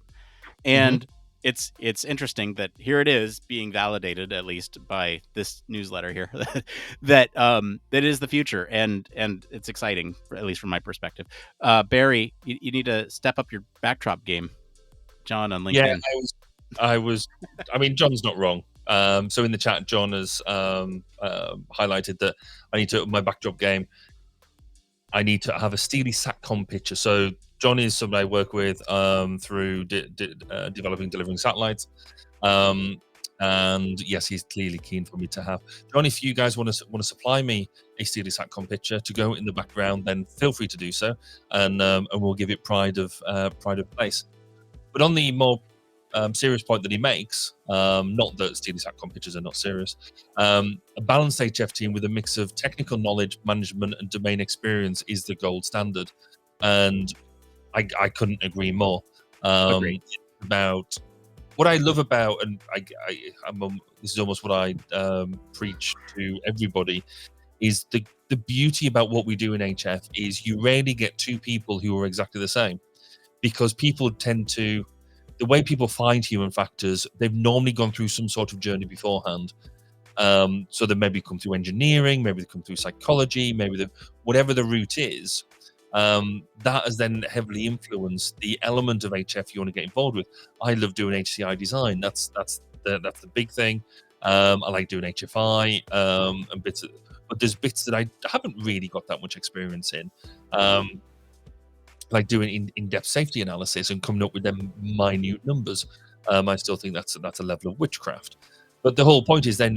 And it's interesting that here it is being validated, at least by this newsletter here, that is the future, and it's exciting, at least from my perspective. Barry, you need to step up your backdrop game. John on LinkedIn. Yeah, I was. I mean, John's not wrong. So in the chat, John has highlighted that I need to my backdrop game. I need to have a Steely Satcom picture. So John is somebody I work with through developing, delivering satellites. And yes, he's clearly keen for me to have. John, if you guys want to supply me a Steely Satcom picture to go in the background, then feel free to do so, and we'll give it pride of place. But on the more serious point that he makes, not that Steely Satcom pictures are not serious, a balanced HF team with a mix of technical knowledge, management, and domain experience is the gold standard. And I couldn't agree more. Agreed. About what I love about, and this is almost what I preach to everybody, is the beauty about what we do in HF is you rarely get two people who are exactly the same, because people tend to, the way people find human factors, they've normally gone through some sort of journey beforehand. So they maybe come through engineering, maybe they come through psychology, maybe whatever the route is. That has then heavily influenced the element of HF you want to get involved with. I love doing HCI design. That's the big thing. I like doing HFI and bits, but there's bits that I haven't really got that much experience in. Like doing in-depth safety analysis and coming up with them minute numbers. I still think that's a level of witchcraft. But the whole point is then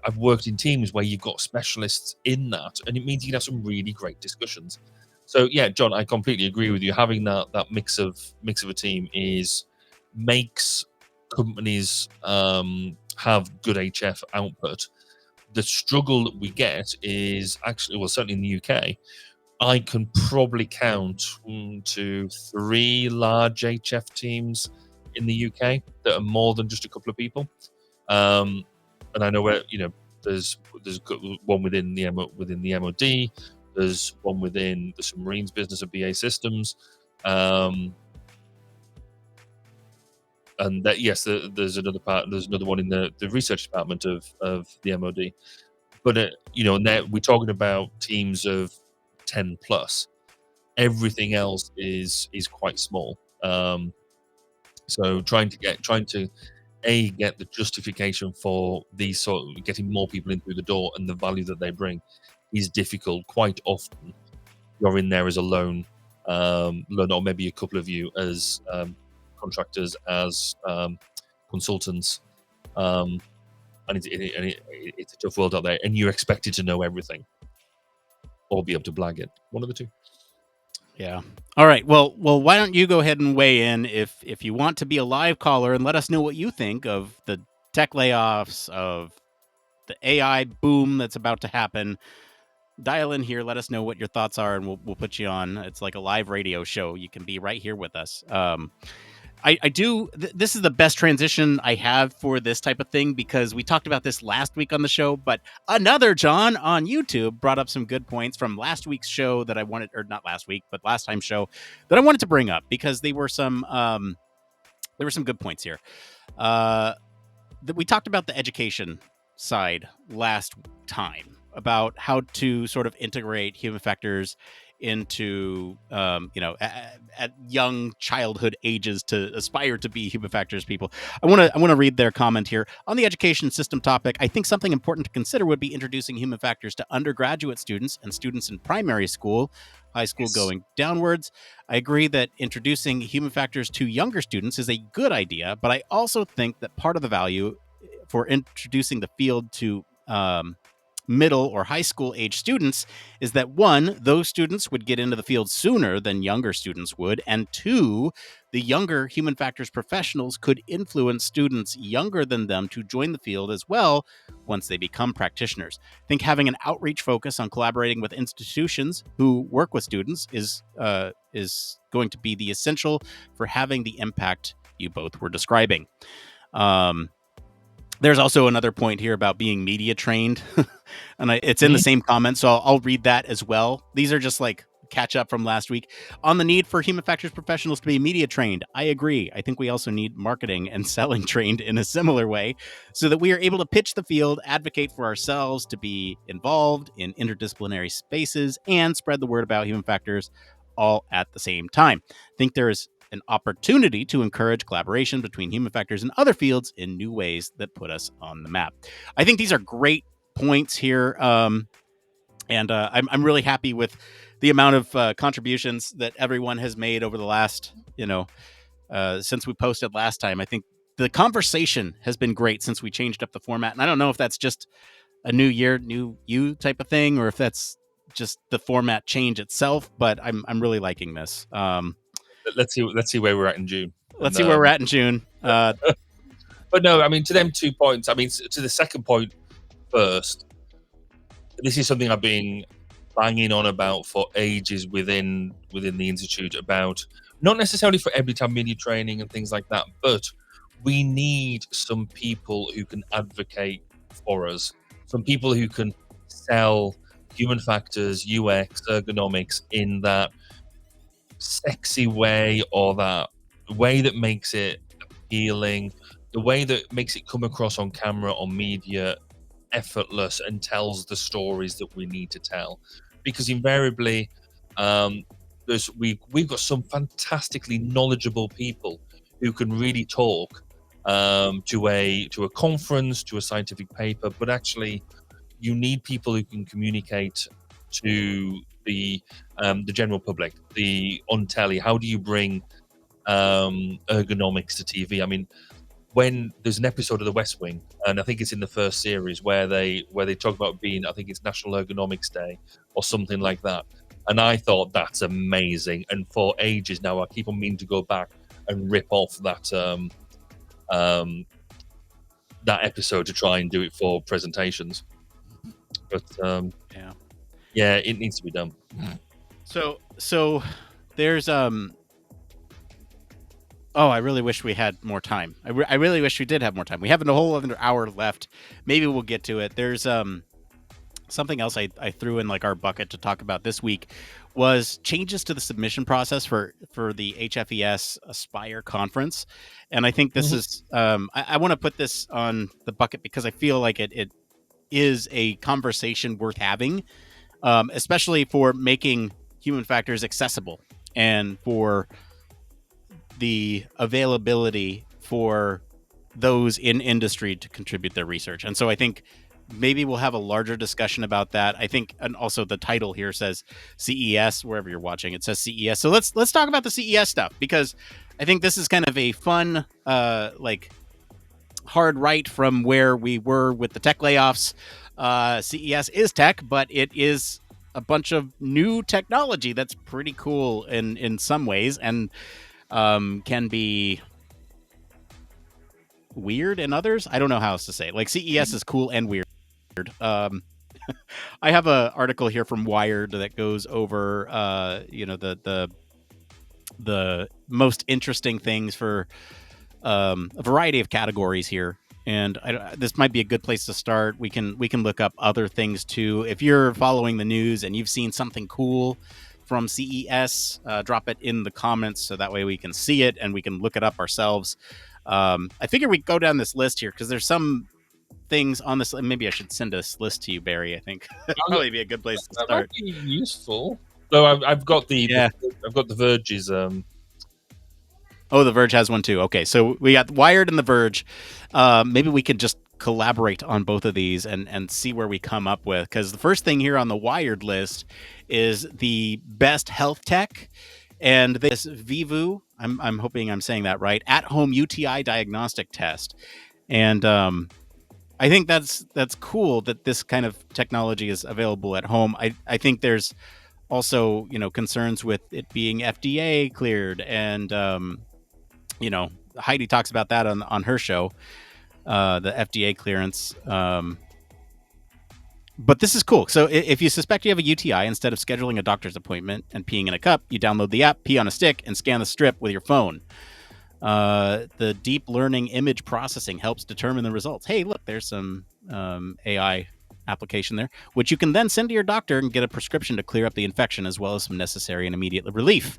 I've worked in teams where you've got specialists in that, and it means you can have some really great discussions. So yeah, John, I completely agree with you. Having that mix of a team makes companies have good HF output. The struggle that we get is actually, well, certainly in the UK, I can probably count 1, 2, 3 large HF teams in the UK that are more than just a couple of people. And I know where there's one within the MOD, there's one within the submarines business of BA Systems, and that there's another one in the research department of the MOD. But and we're talking about teams of 10 plus. Everything else is quite small. So trying to get the justification for these sort of getting more people in through the door and the value that they bring is difficult. Quite often, you're in there as a lone, or maybe a couple of you as contractors, as consultants, and it's a tough world out there, and you're expected to know everything or be able to blag it. One of the two. Yeah. All right. Well, why don't you go ahead and weigh in if you want to be a live caller and let us know what you think of the tech layoffs, of the AI boom that's about to happen. Dial in here, let us know what your thoughts are, and we'll put you on. It's like a live radio show. You can be right here with us. I do. This is the best transition I have for this type of thing because we talked about this last week on the show, but another John on YouTube brought up some good points from last week's show that I wanted, or not last week, but last time show that I wanted to bring up because they were some good points here. We talked about the education side last time about how to sort of integrate human factors into at young childhood ages to aspire to be human factors people. I want to read their comment here on the education system topic. I think something important to consider would be introducing human factors to undergraduate students and students in primary school, high school going downwards. I agree that introducing human factors to younger students is a good idea, but I also think that part of the value for introducing the field to middle or high school age students is that one, those students would get into the field sooner than younger students would, and two, the younger human factors professionals could influence students younger than them to join the field as well once they become practitioners. I think having an outreach focus on collaborating with institutions who work with students is going to be the essential for having the impact you both were describing. There's also another point here about being media trained, and it's in the same comment, so I'll read that as well. These are just like catch up from last week. On the need for human factors professionals to be media trained, I agree. I think we also need marketing and selling trained in a similar way so that we are able to pitch the field, advocate for ourselves to be involved in interdisciplinary spaces, and spread the word about human factors all at the same time. I think there is an opportunity to encourage collaboration between human factors and other fields in new ways that put us on the map. I think these are great points here. I'm really happy with the amount of contributions that everyone has made over the last, since we posted last time. I think the conversation has been great since we changed up the format. And I don't know if that's just a new year, new you type of thing, or if that's just the format change itself, but I'm really liking this. Let's see where we're at in June. Let's see where we're at in June. But no, I mean, to them 2 points. I mean, to the second point first, this is something I've been banging on about for ages within the institute, about not necessarily for every time media training and things like that, but we need some people who can advocate for us, some people who can sell human factors, UX, ergonomics in that sexy way, or that way that makes it appealing, the way that makes it come across on camera, on media, effortless, and tells the stories that we need to tell. Because invariably, we've got some fantastically knowledgeable people who can really talk to a conference, to a scientific paper, but actually you need people who can communicate to the general public, the on telly. How do you bring ergonomics to TV? I mean, when there's an episode of The West Wing, and I think it's in the first series, where they talk about being, I think it's National Ergonomics Day or something like that, and I thought that's amazing. And for ages now, I keep on meaning to go back and rip off that that episode to try and do it for presentations. But yeah, it needs to be done. So there's oh, I really wish we had more time. I really wish we did have more time. We have a whole other hour left. Maybe we'll get to it. There's something else I threw in like our bucket to talk about this week was changes to the submission process for the HFES Aspire conference. And I think this is I want to put this on the bucket because I feel like it is a conversation worth having, especially for making human factors accessible and for the availability for those in industry to contribute their research. And so I think maybe we'll have a larger discussion about that. I think, and also the title here says CES, wherever you're watching, it says CES. So let's talk about the CES stuff, because I think this is kind of a fun, like hard right from where we were with the tech layoffs. CES is tech, but it is a bunch of new technology that's pretty cool in some ways, and can be weird in others. I don't know how else to say it. Like CES is cool and weird. Um, I have an article here from Wired that goes over, the most interesting things for a variety of categories here. And this might be a good place to start. We can look up other things too. If you're following the news and you've seen something cool from CES, drop it in the comments so that way we can see it and we can look it up ourselves. I figure we go down this list here because there's some things on this. Maybe I should send this list to you, Barry. I think that'd probably be a good place to That start. might be useful. Though I've got the I've got the Verge's. Oh, The Verge has one too. Okay, so we got Wired and The Verge. Maybe we could just collaborate on both of these and see where we come up with. Because the first thing here on the Wired list is the best health tech, and this Vivu. I'm hoping I'm saying that right. At-home UTI diagnostic test, and I think that's cool that this kind of technology is available at home. I think there's also concerns with it being FDA cleared, and Heidi talks about that on her show, the FDA clearance. But this is cool. So if you suspect you have a UTI, instead of scheduling a doctor's appointment and peeing in a cup, you download the app, pee on a stick, and scan the strip with your phone. The deep learning image processing helps determine the results. Hey, look, there's some AI application there, which you can then send to your doctor and get a prescription to clear up the infection, as well as some necessary and immediate relief.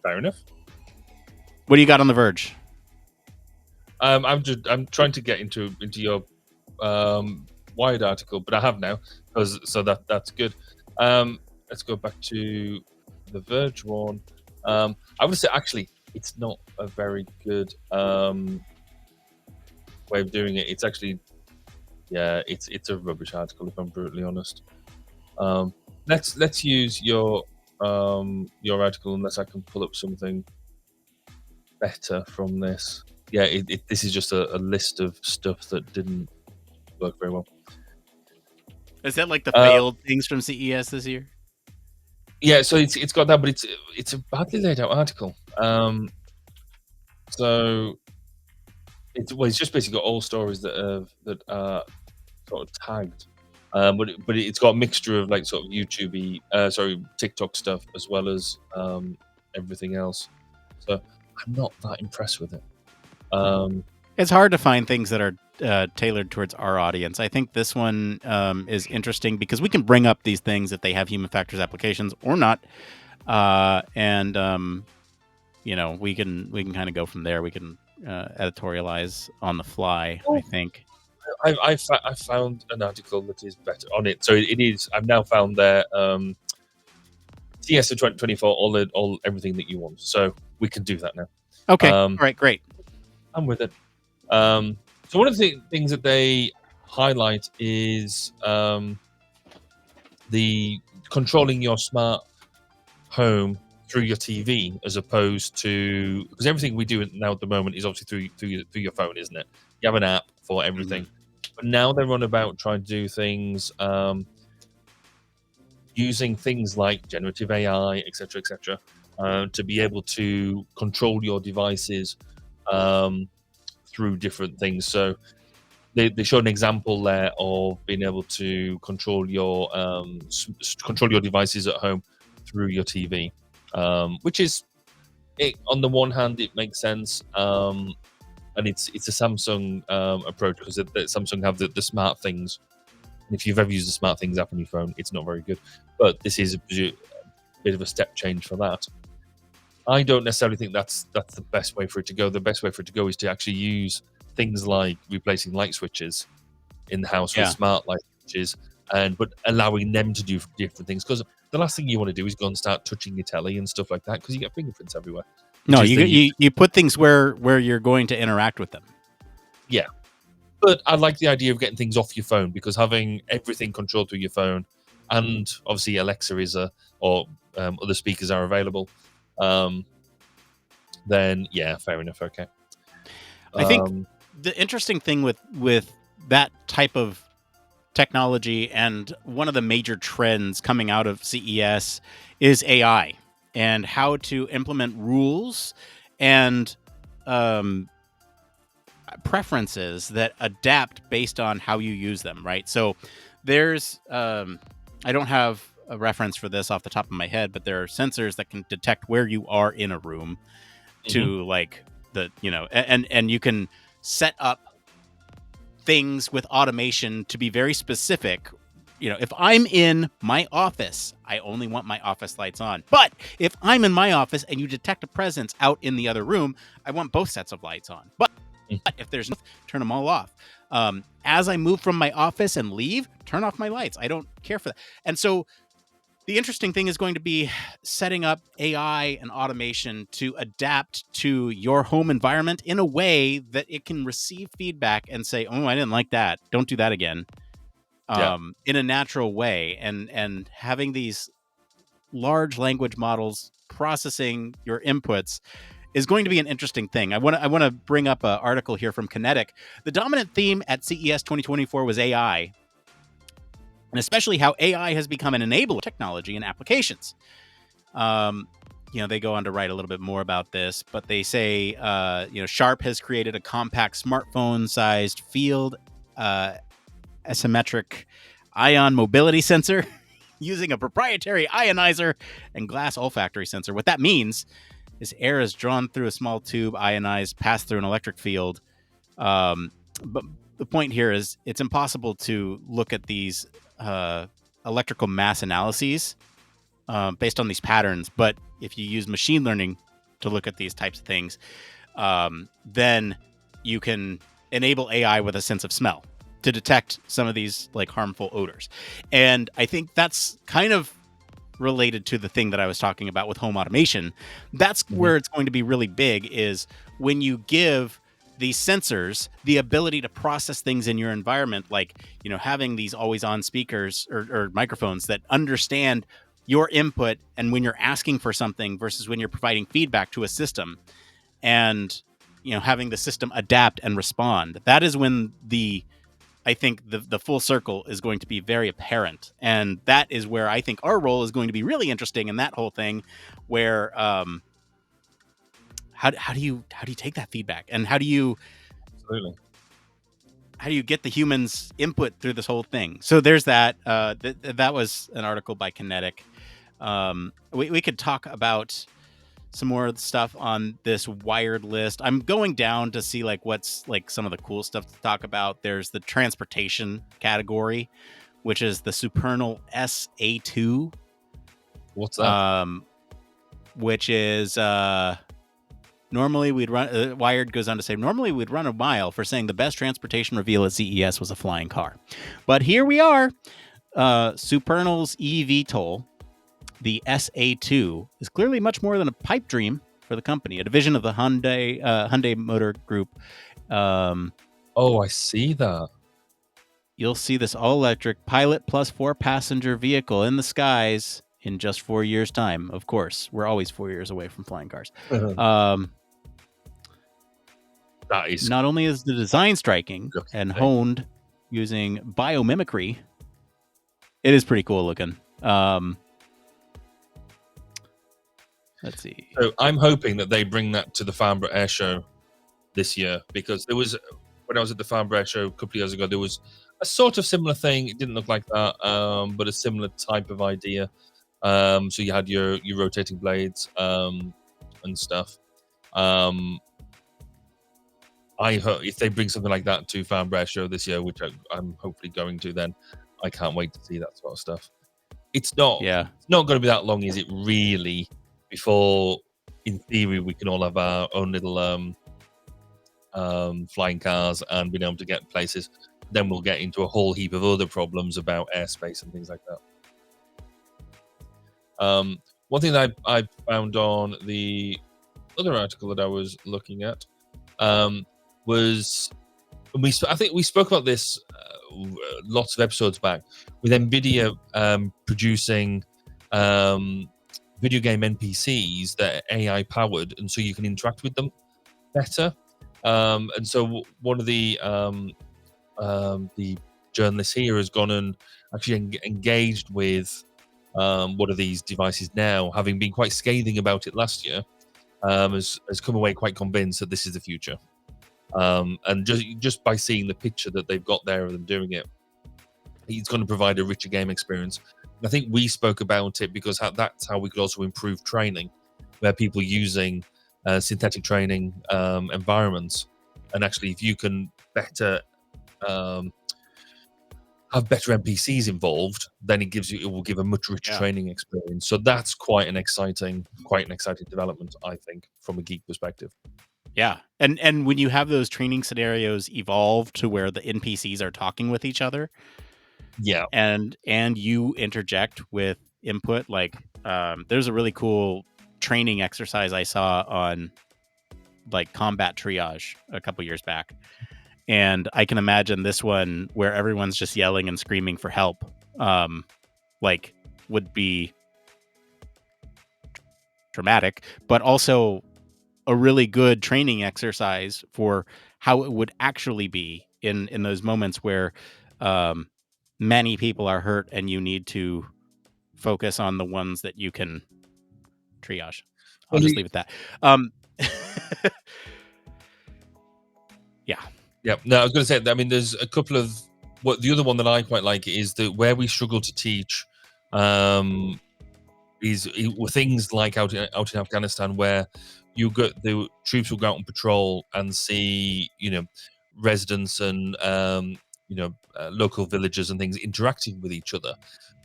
Fair enough. What do you got on The Verge? I'm trying to get into your Wired article, but I have now, so that's good. Let's go back to the Verge one. I would say actually it's not a very good way of doing it. It's actually, it's a rubbish article, if I'm brutally honest. Let's use your article, unless I can pull up something better from this. Yeah, this is just a list of stuff that didn't work very well. Is that like the failed things from CES this year? Yeah, so it's got that, but it's a badly laid out article. So it's just basically got all stories that are sort of tagged, but it's got a mixture of like sort of YouTube-y, TikTok stuff, as well as everything else. So I'm not that impressed with it. It's hard to find things that are tailored towards our audience. I think this one is interesting because we can bring up these things if they have human factors applications or not, and we can kind of go from there. We can editorialize on the fly. I think. I found an article that is better on it. So it is. I've now found their CES of 2024, everything that you want. So we can do that now. Okay. All right. Great. I'm with it. So one of the things that they highlight is the controlling your smart home through your TV, as opposed to, because everything we do now at the moment is obviously through your phone, isn't it? You have an app for everything, but now they're on about trying to do things using things like generative AI, etc., to be able to control your devices through different things. So they showed an example there of being able to control your devices at home through your TV, which is, on the one hand, it makes sense, and it's a Samsung approach, because Samsung have the smart things. And if you've ever used the smart things app on your phone, it's not very good, but this is a bit of a step change for that. I don't necessarily think that's the best way for it to go. The best way for it to go is to actually use things like replacing light switches in the house with smart light switches, but allowing them to do different things. Because the last thing you want to do is go and start touching your telly and stuff like that, because you get fingerprints everywhere. which No, is you put things where you're going to interact with them. yeah. But I like the idea of getting things off your phone, because having everything controlled through your phone, and obviously Alexa is or other speakers are available, then yeah, fair enough. Okay. I think the interesting thing with that type of technology, and one of the major trends coming out of CES, is AI and how to implement rules and preferences that adapt based on how you use them, right? So there's I don't have a reference for this off the top of my head, but there are sensors that can detect where you are in a room to like and you can set up things with automation to be very specific. If I'm in my office, I only want my office lights on. But if I'm in my office and you detect a presence out in the other room, I want both sets of lights on. But if there's no, turn them all off. As I move from my office and leave, turn off my lights. I don't care for that. And so the interesting thing is going to be setting up AI and automation to adapt to your home environment in a way that it can receive feedback and say, "Oh, I didn't like that. Don't do that again." In a natural way, and having these large language models processing your inputs is going to be an interesting thing. I want to bring up an article here from Kinetic. The dominant theme at CES 2024 was AI, and especially how AI has become an enabler of technology and applications. They go on to write a little bit more about this, but they say, Sharp has created a compact smartphone-sized field asymmetric ion mobility sensor using a proprietary ionizer and glass olfactory sensor. What that means is air is drawn through a small tube, ionized, passed through an electric field. But the point here is it's impossible to look at these electrical mass analyses based on these patterns. But if you use machine learning to look at these types of things, then you can enable AI with a sense of smell to detect some of these like harmful odors. And I think that's kind of related to the thing that I was talking about with home automation. That's where it's going to be really big, is when you give these sensors the ability to process things in your environment, like, having these always on speakers or microphones that understand your input and when you're asking for something versus when you're providing feedback to a system, and, having the system adapt and respond. That is when I think the full circle is going to be very apparent. And that is where I think our role is going to be really interesting in that whole thing, where how do you take that feedback, and how do you get the humans input through this whole thing? So there's that. That was an article by Kinetic. We could talk about some more stuff on this Wired list. I'm going down to see like what's like some of the cool stuff to talk about. There's the transportation category, which is the Supernal SA2. What's that? Which is normally we'd run. Wired goes on to say, normally we'd run a mile for saying the best transportation reveal at CES was a flying car, but here we are. Supernal's eVTOL, the SA2, is clearly much more than a pipe dream for the company, a division of the Hyundai Motor Group. Oh, I see that. You'll see this all-electric pilot plus 4-passenger vehicle in the skies in just 4 years' time. Of course, we're always 4 years away from flying cars. That is Not only is the design striking and honed using biomimicry, it is pretty cool looking. Let's see. So I'm hoping that they bring that to the Farnborough Air Show this year, because there was, when I was at the Farnborough Air Show a couple of years ago, there was a sort of similar thing. It didn't look like that, but a similar type of idea. So you had your rotating blades and stuff. I hope if they bring something like that to Farnborough Air Show this year, which I'm hopefully going to, then I can't wait to see that sort of stuff. It's not going to be that long, is it really, before, in theory, we can all have our own little flying cars and being able to get places. Then we'll get into a whole heap of other problems about airspace and things like that. One thing that I found on the other article that I was looking at was I think we spoke about this lots of episodes back with Nvidia producing video game NPCs that are AI powered, and so you can interact with them better. And so one of the journalists here has gone and actually engaged with one of these devices now, having been quite scathing about it last year, has come away quite convinced that this is the future. And just by seeing the picture that they've got there of them doing it, it's going to provide a richer game experience. I think we spoke about it because that's how we could also improve training, where people using synthetic training environments, and actually, if you can better have better NPCs involved, then it will give a much richer training experience. So that's quite an exciting development, I think, from a geek perspective. Yeah. And when you have those training scenarios evolve to where the NPCs are talking with each other, yeah, and you interject with input, like there's a really cool training exercise I saw on like combat triage a couple years back. And I can imagine this one where everyone's just yelling and screaming for help, like would be dramatic, but also a really good training exercise for how it would actually be in those moments where many people are hurt and you need to focus on the ones that you can triage. I'll just leave it at that. Yeah. Yeah. No, I was going to say, I mean, there's a couple of the other one that I quite like is that where we struggle to teach is things like out in Afghanistan, where the troops will go out on patrol and see, residents and local villagers and things interacting with each other,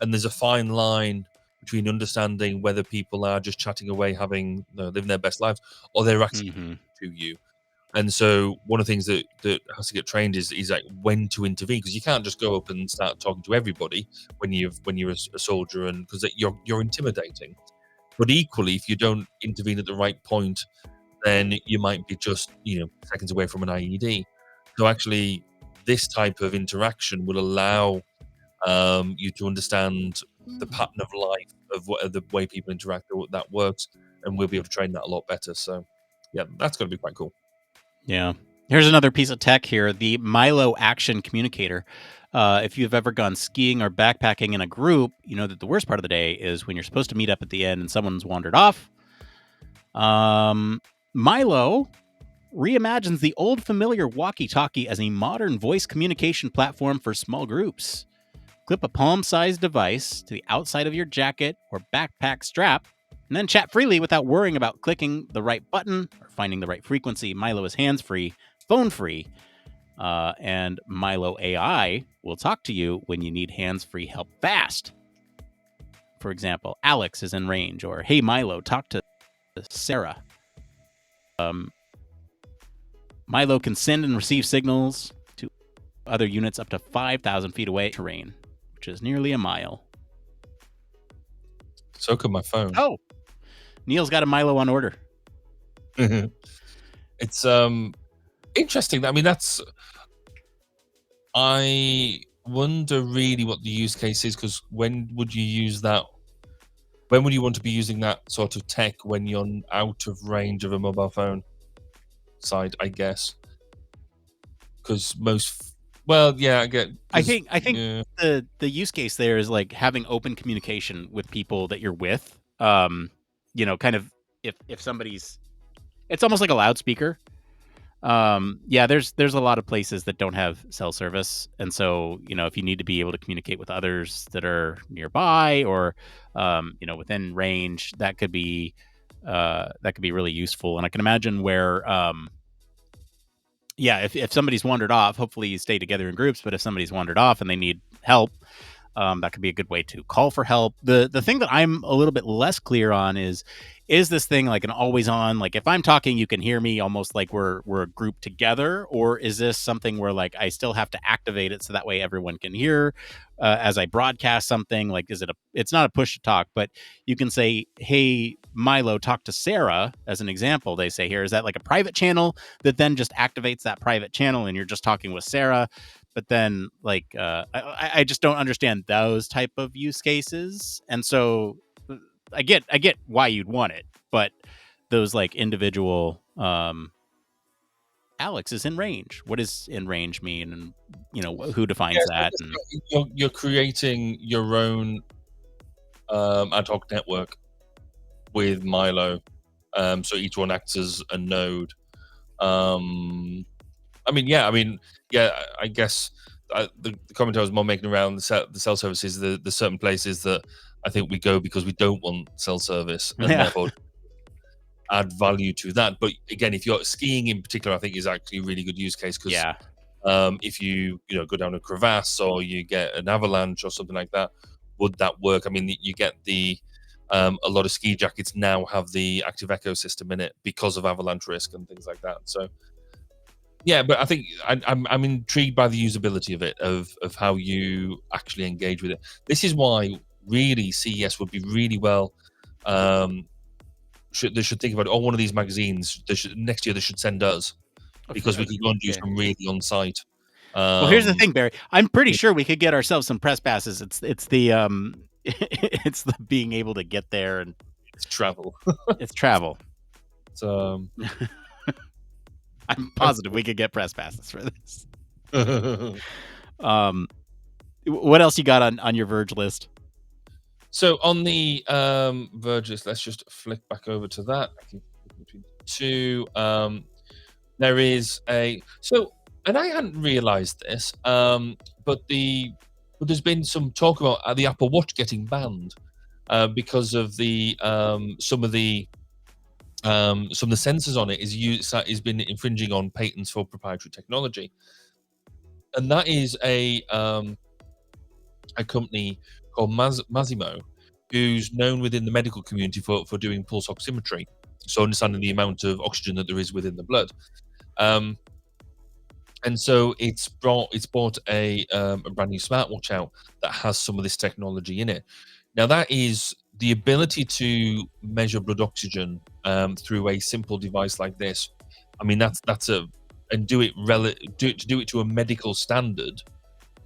and there's a fine line between understanding whether people are just chatting away, living their best lives, or they're actually to you. And so one of the things that has to get trained is like when to intervene, because you can't just go up and start talking to everybody when you're a soldier, and because you're intimidating. But equally, if you don't intervene at the right point, then you might be just seconds away from an IED. So actually, this type of interaction will allow you to understand the pattern of life of the way people interact, that works, and we'll be able to train that a lot better. So yeah, that's going to be quite cool. Yeah. Here's another piece of tech here, the Milo Action Communicator. If you've ever gone skiing or backpacking in a group, you know that the worst part of the day is when you're supposed to meet up at the end and someone's wandered off. Milo reimagines the old familiar walkie-talkie as a modern voice communication platform for small groups. Clip a palm-sized device to the outside of your jacket or backpack strap, and then chat freely without worrying about clicking the right button or finding the right frequency. Milo is hands-free, phone-free, and Milo AI will talk to you when you need hands-free help fast. For example, Alex is in range, or hey Milo, talk to Sarah. Milo can send and receive signals to other units up to 5,000 feet away terrain, which is nearly a mile. So could my phone. Oh, Neil's got a Milo on order. It's interesting. I mean, I wonder really what the use case is, because when would you use that? When would you want to be using that sort of tech when you're out of range of a mobile phone side, I guess? Because I get. I think the use case there is like having open communication with people that you're with. Kind of if somebody's, it's almost like a loudspeaker. There's a lot of places that don't have cell service, and so if you need to be able to communicate with others that are nearby or within range, that could be really useful. And I can imagine where if somebody's wandered off, hopefully you stay together in groups, but if somebody's wandered off and they need help, That could be a good way to call for help. The thing that I'm a little bit less clear on is this thing like an always on, like if I'm talking you can hear me almost like we're a group together, or is this something where like I still have to activate it so that way everyone can hear as I broadcast something? Like is it it's not a push to talk, but you can say, hey Milo, talk to Sarah, as an example. They say here, is that like a private channel that then just activates that private channel and you're just talking with Sarah? But then like I just don't understand those type of use cases, and so I get why you'd want it, but those like individual Alex is in range. What does in range mean, and who defines Yes, I that? guess And you're creating your own ad hoc network with Milo. So each one acts as a node. I guess the comment I was more making around the cell services, the certain places that I think we go because we don't want cell service, and yeah, therefore add value to that. But again, if you're skiing in particular, I think is actually a really good use case because yeah, if you go down a crevasse or you get an avalanche or something like that, would that work? I mean, you get a lot of ski jackets now have the active echo system in it because of avalanche risk and things like that. So yeah, but I think I'm intrigued by the usability of it, of how you actually engage with it. This is why really CES would be really well. They should think about it. Or one of these magazines. Next year they should send us because we could go and do okay. some really on site. Well, here's the Um, thing, Barry. I'm pretty sure we could get ourselves some press passes. It's the it's the being able to get there, and it's travel. it's travel. So, I'm positive we could get press passes for this. Um, what else you got on your Verge list? so on the Verge list, let's just flick back over to that. I can between two. There is and I hadn't realised this, but there's been some talk about the Apple Watch getting banned because of some of the sensors on it is been infringing on patents for proprietary technology, and that is a company called Masimo, who's known within the medical community for doing pulse oximetry, so understanding the amount of oxygen that there is within the blood. And so it's bought a brand new smartwatch out that has some of this technology in it. Now that is the ability to measure blood oxygen through a simple device like this. I mean that's a and do it to a medical standard,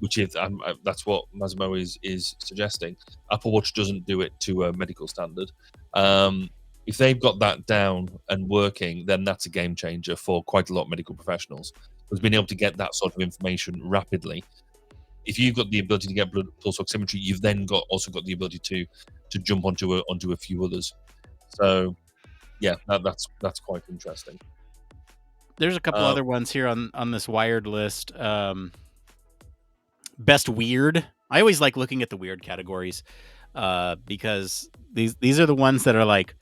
which is that's what Masimo is suggesting. Apple Watch doesn't do it to a medical standard. If they've got that down and working, then that's a game changer for quite a lot of medical professionals. Because being able to get that sort of information rapidly. If you've got the ability to get blood pulse oximetry, you've then also got the ability to jump onto a few others. So yeah, that's quite interesting. There's a couple other ones here on this Wired list. Best weird. I always like looking at the weird categories because these are the ones that are like,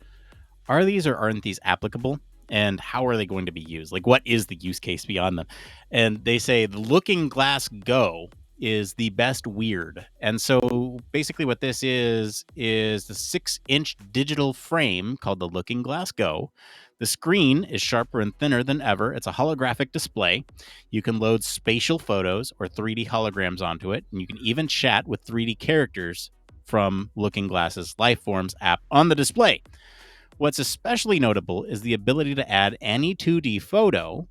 are these or aren't these applicable? And how are they going to be used? Like, what is the use case beyond them? And they say the Looking Glass Go is the best weird. And so basically what this is the 6-inch digital frame called the Looking Glass Go. The screen is sharper and thinner than ever. It's a holographic display. You can load spatial photos or 3D holograms onto it, and you can even chat with 3D characters from Looking Glass's Lifeforms app on the display. What's especially notable is the ability to add any 2D photo,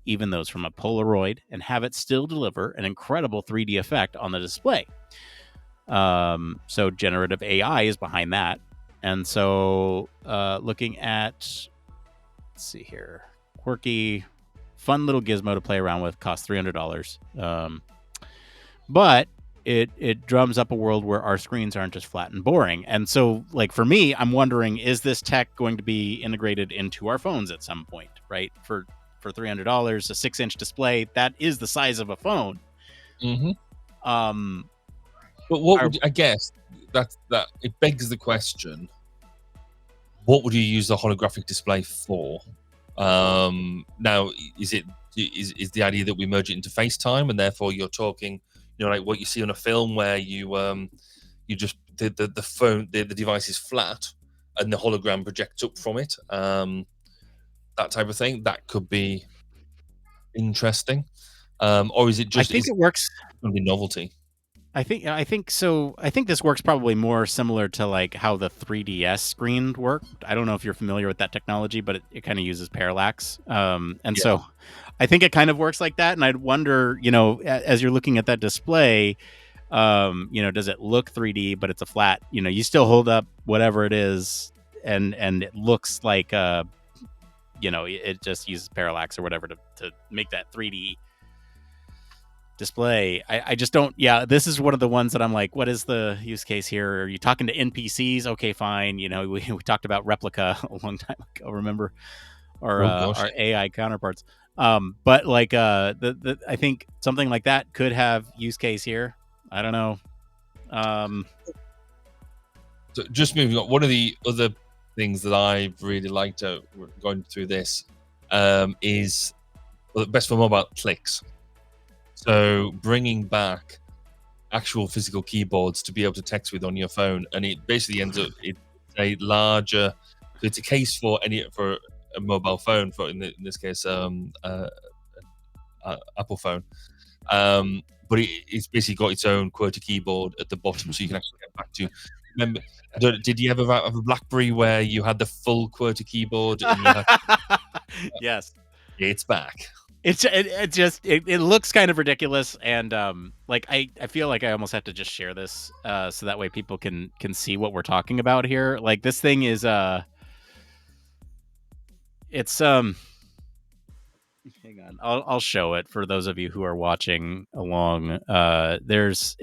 even those from a Polaroid, and have it still deliver an incredible 3D effect on the display. So generative AI is behind that. And so looking at, let's see here, quirky, fun little gizmo to play around with, costs $300. But it drums up a world where our screens aren't just flat and boring. And so, like, for me, I'm wondering, is this tech going to be integrated into our phones at some point, right? For $300, a 6-inch display, that is the size of a phone. Mm-hmm. But what would I guess that it begs the question: what would you use the holographic display for? Now, is the idea that we merge it into FaceTime and therefore you're talking like what you see on a film where you just the phone the device is flat and the hologram projects up from it. That type of thing that could be interesting. Or is it I just think is it works. going to be novelty? I think so. I think this works probably more similar to like how the 3DS screen worked. I don't know if you're familiar with that technology, but it kind of uses parallax. And Yeah. so I think it kind of works like that. And I'd wonder, as you're looking at that display, does it look 3D, but it's a flat, you still hold up whatever it is, and it looks like, it just uses parallax or whatever to make that 3D display. I just don't. Yeah, this is one of the ones that I'm like, what is the use case here? Are you talking to NPCs? Okay, fine. We talked about replica a long time ago. Remember our Oh gosh. our AI counterparts. But like the I think something like that could have use case here. I don't know. So just moving on. One of the other things that I've really liked going through this is best for mobile clicks. So bringing back actual physical keyboards to be able to text with on your phone, and it basically ends up it's a larger. So it's a case for a mobile phone for in this case Apple phone. But it's basically got its own QWERTY keyboard at the bottom, so you can actually get back to. Remember, did you ever have a BlackBerry where you had the full QWERTY keyboard and you had? Yes. It's back. It looks kind of ridiculous, and like I feel like I almost have to just share this so that way people can see what we're talking about here. Like this thing is it's hang on, I'll show it for those of you who are watching along. It's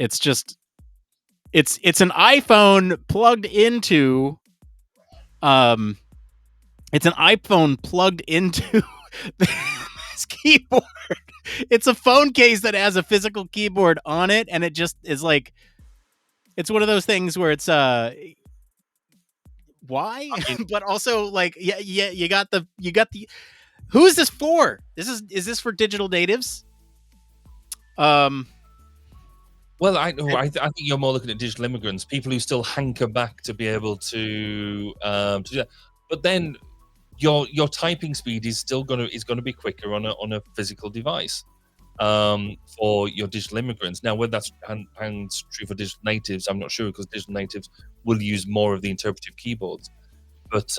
an iPhone plugged into it's an iPhone plugged into this keyboard. It's a phone case that has a physical keyboard on it, and it just is like, it's one of those things where it's why? I mean, But also like, yeah, you got the who is this for? Is this for digital natives? Um well, I think you're more looking at digital immigrants, people who still hanker back to be able to do that. But then your typing speed is still gonna be quicker on a physical device for your digital immigrants. Now, whether that's hands true for digital natives, I'm not sure, because digital natives will use more of the interpretive keyboards. But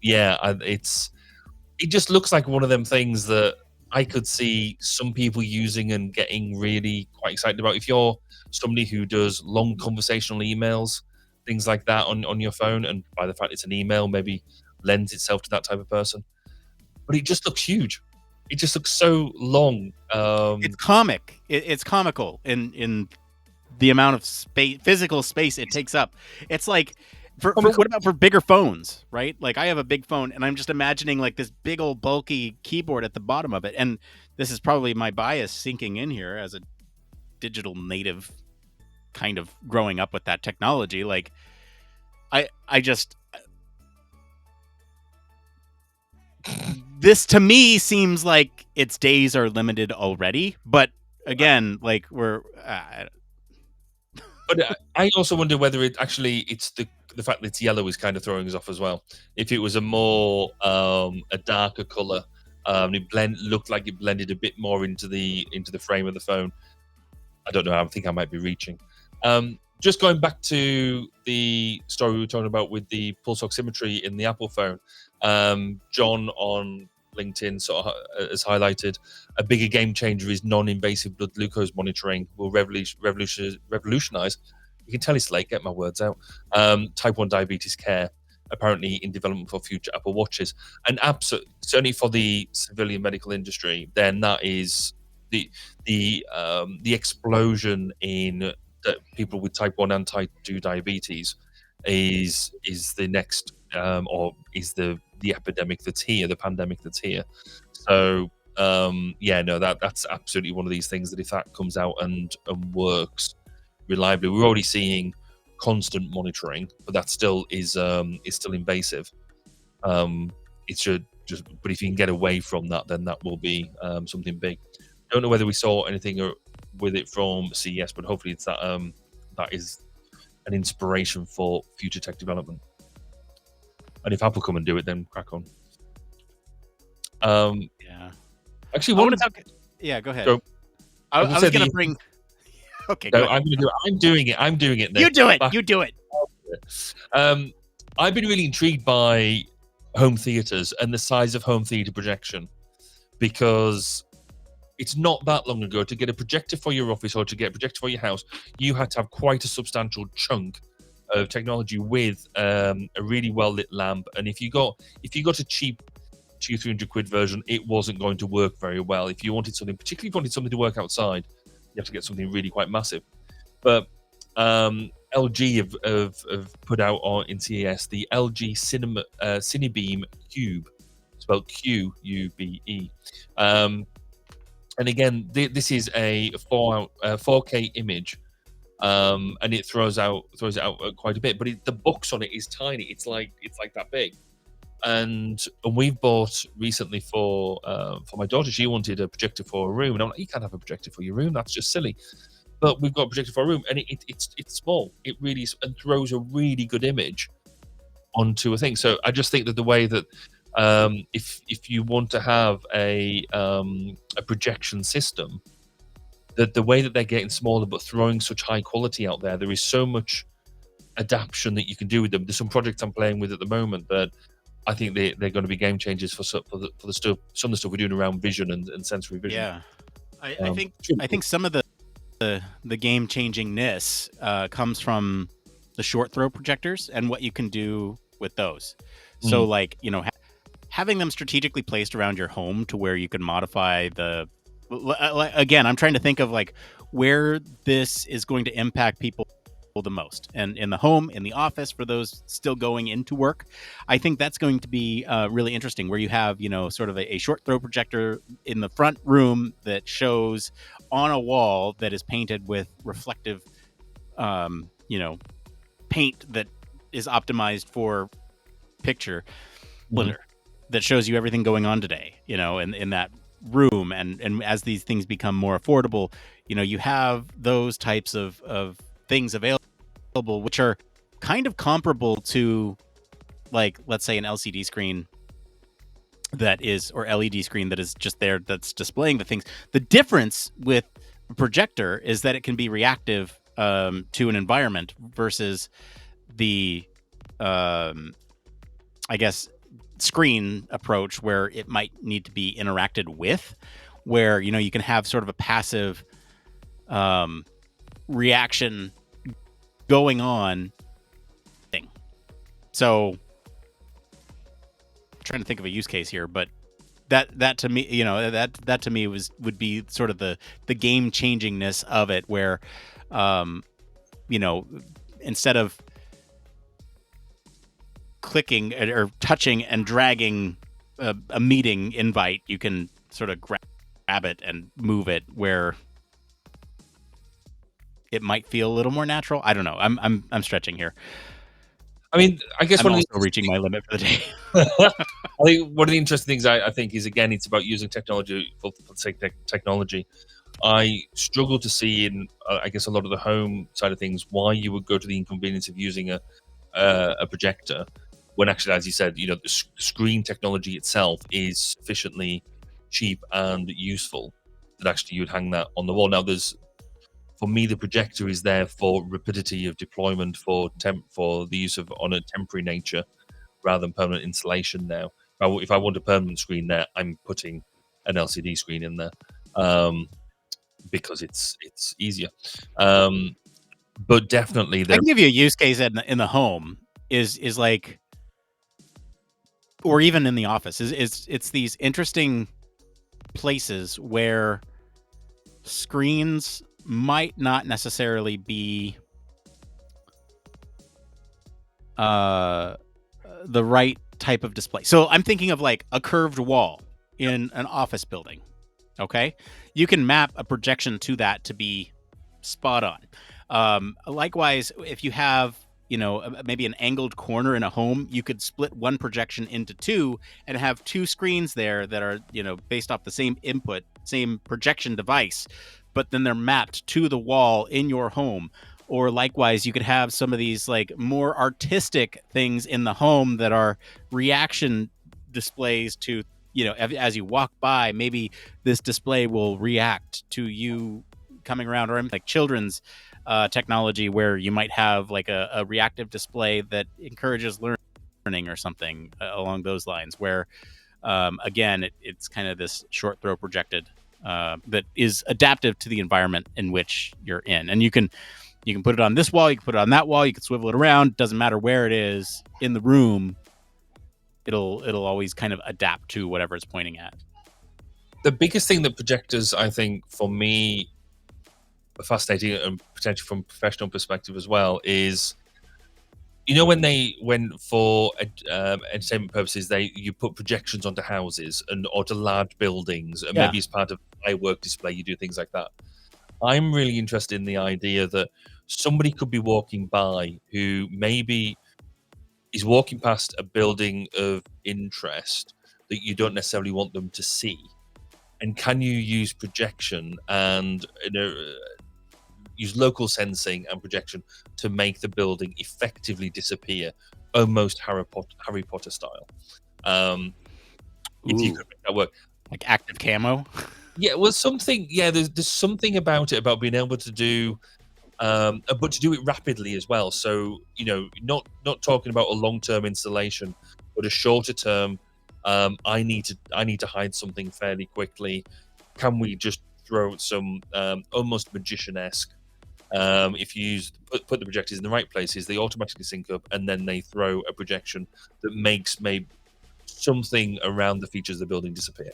yeah, it just looks like one of them things that I could see some people using and getting really quite excited about. If you're somebody who does long conversational emails, things like that on your phone, and by the fact it's an email, maybe lends itself to that type of person. But it just looks huge. It just looks so long. it's comic. It's comical in the amount of space, physical space it takes up. It's like, for what about for bigger phones, right? Like I have a big phone, and I'm just imagining like this big old bulky keyboard at the bottom of it. And this is probably my bias sinking in here as a digital native, kind of growing up with that technology. Like I just, this to me seems like its days are limited already. But again, like we're But I also wonder whether it's the fact that it's yellow is kind of throwing us off as well. If it was a more a darker color, looked like it blended a bit more into the frame of the phone. I don't know. I think I might be reaching. Just going back to the story we were talking about with the pulse oximetry in the Apple phone. John on LinkedIn sort of has highlighted a bigger game changer is non-invasive blood glucose monitoring will revolutionize. You can tell it's late. Get my words out. Type 1 diabetes care, apparently in development for future Apple Watches, and certainly for the civilian medical industry. Then that is the explosion in people with type 1 and type 2 diabetes is the next or is the epidemic that's here, the pandemic that's here. So yeah, no, that's absolutely one of these things that if that comes out and works reliably, we're already seeing constant monitoring, but that still is still invasive. It should just, but if you can get away from that, then that will be something big. Don't know whether we saw anything with it from CES, but hopefully it's that that is an inspiration for future tech development. And if Apple come and do it, then crack on. Yeah. Actually, I one want to talk. Yeah, go ahead. go. I was was going to bring. Okay, go No, ahead. I'm going to do it. I'm doing it. I'm doing it. Nick. You do it. Back- You do it. I've been really intrigued by home theaters and the size of home theater projection, because it's not that long ago to get a projector for your office or to get a projector for your house, you had to have quite a substantial chunk of technology with a really well lit lamp. And if you got a cheap 200-300 quid version, it wasn't going to work very well. If you wanted something, particularly if you wanted something to work outside, you have to get something really quite massive. But LG have put out in CES the LG Cinebeam Cube, spelled Qube. And again, this is a 4K image, and it throws it out quite a bit. But the box on it is tiny. It's like that big. And we've bought recently for my daughter. She wanted a projector for a room, and I'm like, you can't have a projector for your room. That's just silly. But we've got a projector for a room, and it's small. It really is, and throws a really good image onto a thing. So I just think that the way that if you want to have a projection system, that the way that they're getting smaller but throwing such high quality out there is so much adaptation that you can do with them. There's some projects I'm playing with at the moment that I think they're going to be game changers for the stuff, some of the stuff we're doing around vision and sensory vision. Yeah, I think some of the game changingness comes from the short throw projectors and what you can do with those. So like, having them strategically placed around your home to where you can modify the. Again, I'm trying to think of like where this is going to impact people the most, and in the home, in the office, for those still going into work. I think that's going to be really interesting, where you have sort of a short throw projector in the front room that shows on a wall that is painted with reflective paint that is optimized for picture blender that shows you everything going on today in that room. And as these things become more affordable, you have those types of things available, which are kind of comparable to, like, let's say an LCD screen that is, or LED screen that is just there, that's displaying the things. The difference with a projector is that it can be reactive to an environment versus the I guess screen approach, where it might need to be interacted with, where you can have sort of a passive reaction going on thing. So I'm trying to think of a use case here, but that to me, that to me would be sort of the game changingness of it, where instead of clicking or touching and dragging a meeting invite, you can sort of grab it and move it where it might feel a little more natural. I don't know. I'm stretching here. I mean, I guess I'm also reaching my limit for the day. I think one of the interesting things I think is, again, it's about using technology for the sake of technology. I struggle to see in, I guess, a lot of the home side of things, why you would go to the inconvenience of using a projector, when actually, as you said, the screen technology itself is sufficiently cheap and useful that actually you'd hang that on the wall. Now, for me, the projector is there for rapidity of deployment, for the use of on a temporary nature rather than permanent installation. Now, if I want a permanent screen there, I'm putting an LCD screen in there because it's easier. But definitely, I can give you a use case in the home is like, or even in the office, it's these interesting places where screens might not necessarily be the right type of display. So I'm thinking of like a curved wall in an office building. Okay, you can map a projection to that to be spot on. Likewise, if you have maybe an angled corner in a home, you could split one projection into two and have two screens there that are based off the same input, same projection device, but then they're mapped to the wall in your home. Or likewise, you could have some of these like more artistic things in the home that are reaction displays to, as you walk by, maybe this display will react to you coming around, or like children's technology where you might have like a reactive display that encourages learning or something along those lines, where again, it's kind of this short throw projected that is adaptive to the environment in which you're in. And you can put it on this wall, you can put it on that wall, you can swivel it around. Doesn't matter where it is in the room. It'll always kind of adapt to whatever it's pointing at. The biggest thing that projectors, I think, for me, are fascinating, and potentially from a professional perspective as well, is when for entertainment purposes you put projections onto houses and or to large buildings, and Yeah. maybe as part of a firework display you do things like that. I'm really interested in the idea that somebody could be walking by who maybe is walking past a building of interest that you don't necessarily want them to see, and can you use projection and use local sensing and projection to make the building effectively disappear, almost Harry Potter style. If you could make that work, like active camo. Yeah, well, something. Yeah, there's something about it, about being able to do, but to do it rapidly as well. So not talking about a long-term installation, but a shorter term. I need to hide something fairly quickly. Can we just throw some almost magician-esque? If you put the projectors in the right places, they automatically sync up, and then they throw a projection that makes maybe something around the features of the building disappear.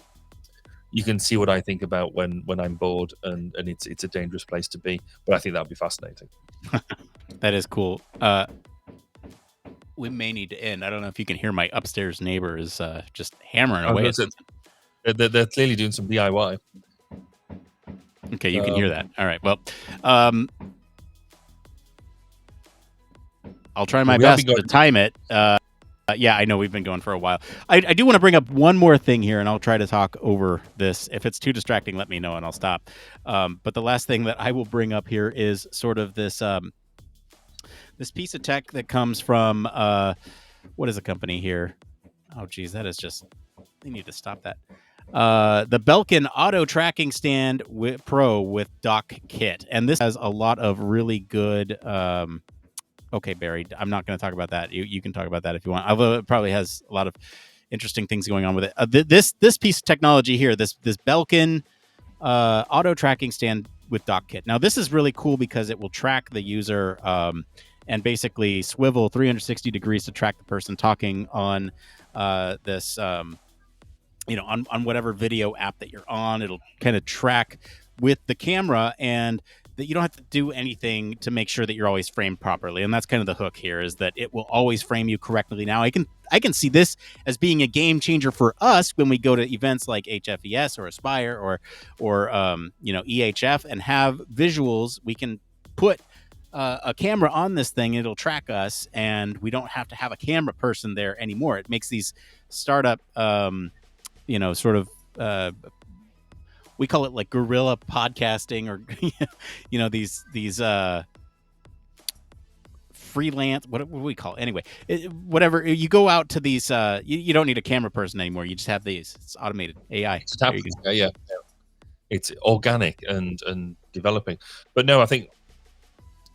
You can see what I think about when I'm bored, and it's a dangerous place to be. But I think that would be fascinating. That is cool. We may need to end. I don't know if you can hear my upstairs neighbor is just hammering away. They're clearly doing some DIY. Okay, you can hear that. All right. Well, I'll try my best to time it. Yeah, I know we've been going for a while. I do want to bring up one more thing here, and I'll try to talk over this. If it's too distracting, let me know, and I'll stop. But the last thing that I will bring up here is sort of this this piece of tech that comes from what is the company here? Oh, geez, that is just, they need to stop that. The Belkin Auto Tracking Stand Pro with Dock Kit, and this has a lot of really good. Okay, Barry, I'm not going to talk about that. You can talk about that if you want. Although it probably has a lot of interesting things going on with it. This piece of technology here, this Belkin auto tracking stand with dock kit. Now, this is really cool because it will track the user and basically swivel 360 degrees to track the person talking on this, on whatever video app that you're on. It'll kind of track with the camera, and that you don't have to do anything to make sure that you're always framed properly. And that's kind of the hook here, is that it will always frame you correctly. Now, I can see this as being a game changer for us when we go to events like HFES or Aspire or EHF and have visuals. We can put a camera on this thing, it'll track us, and we don't have to have a camera person there anymore. It makes these startup, sort of, we call it like guerrilla podcasting, or these freelance, what do we call it? Anyway, whatever, you go out to these you don't need a camera person anymore. You just have these. It's automated AI. Yeah, it's organic and developing. But no, I think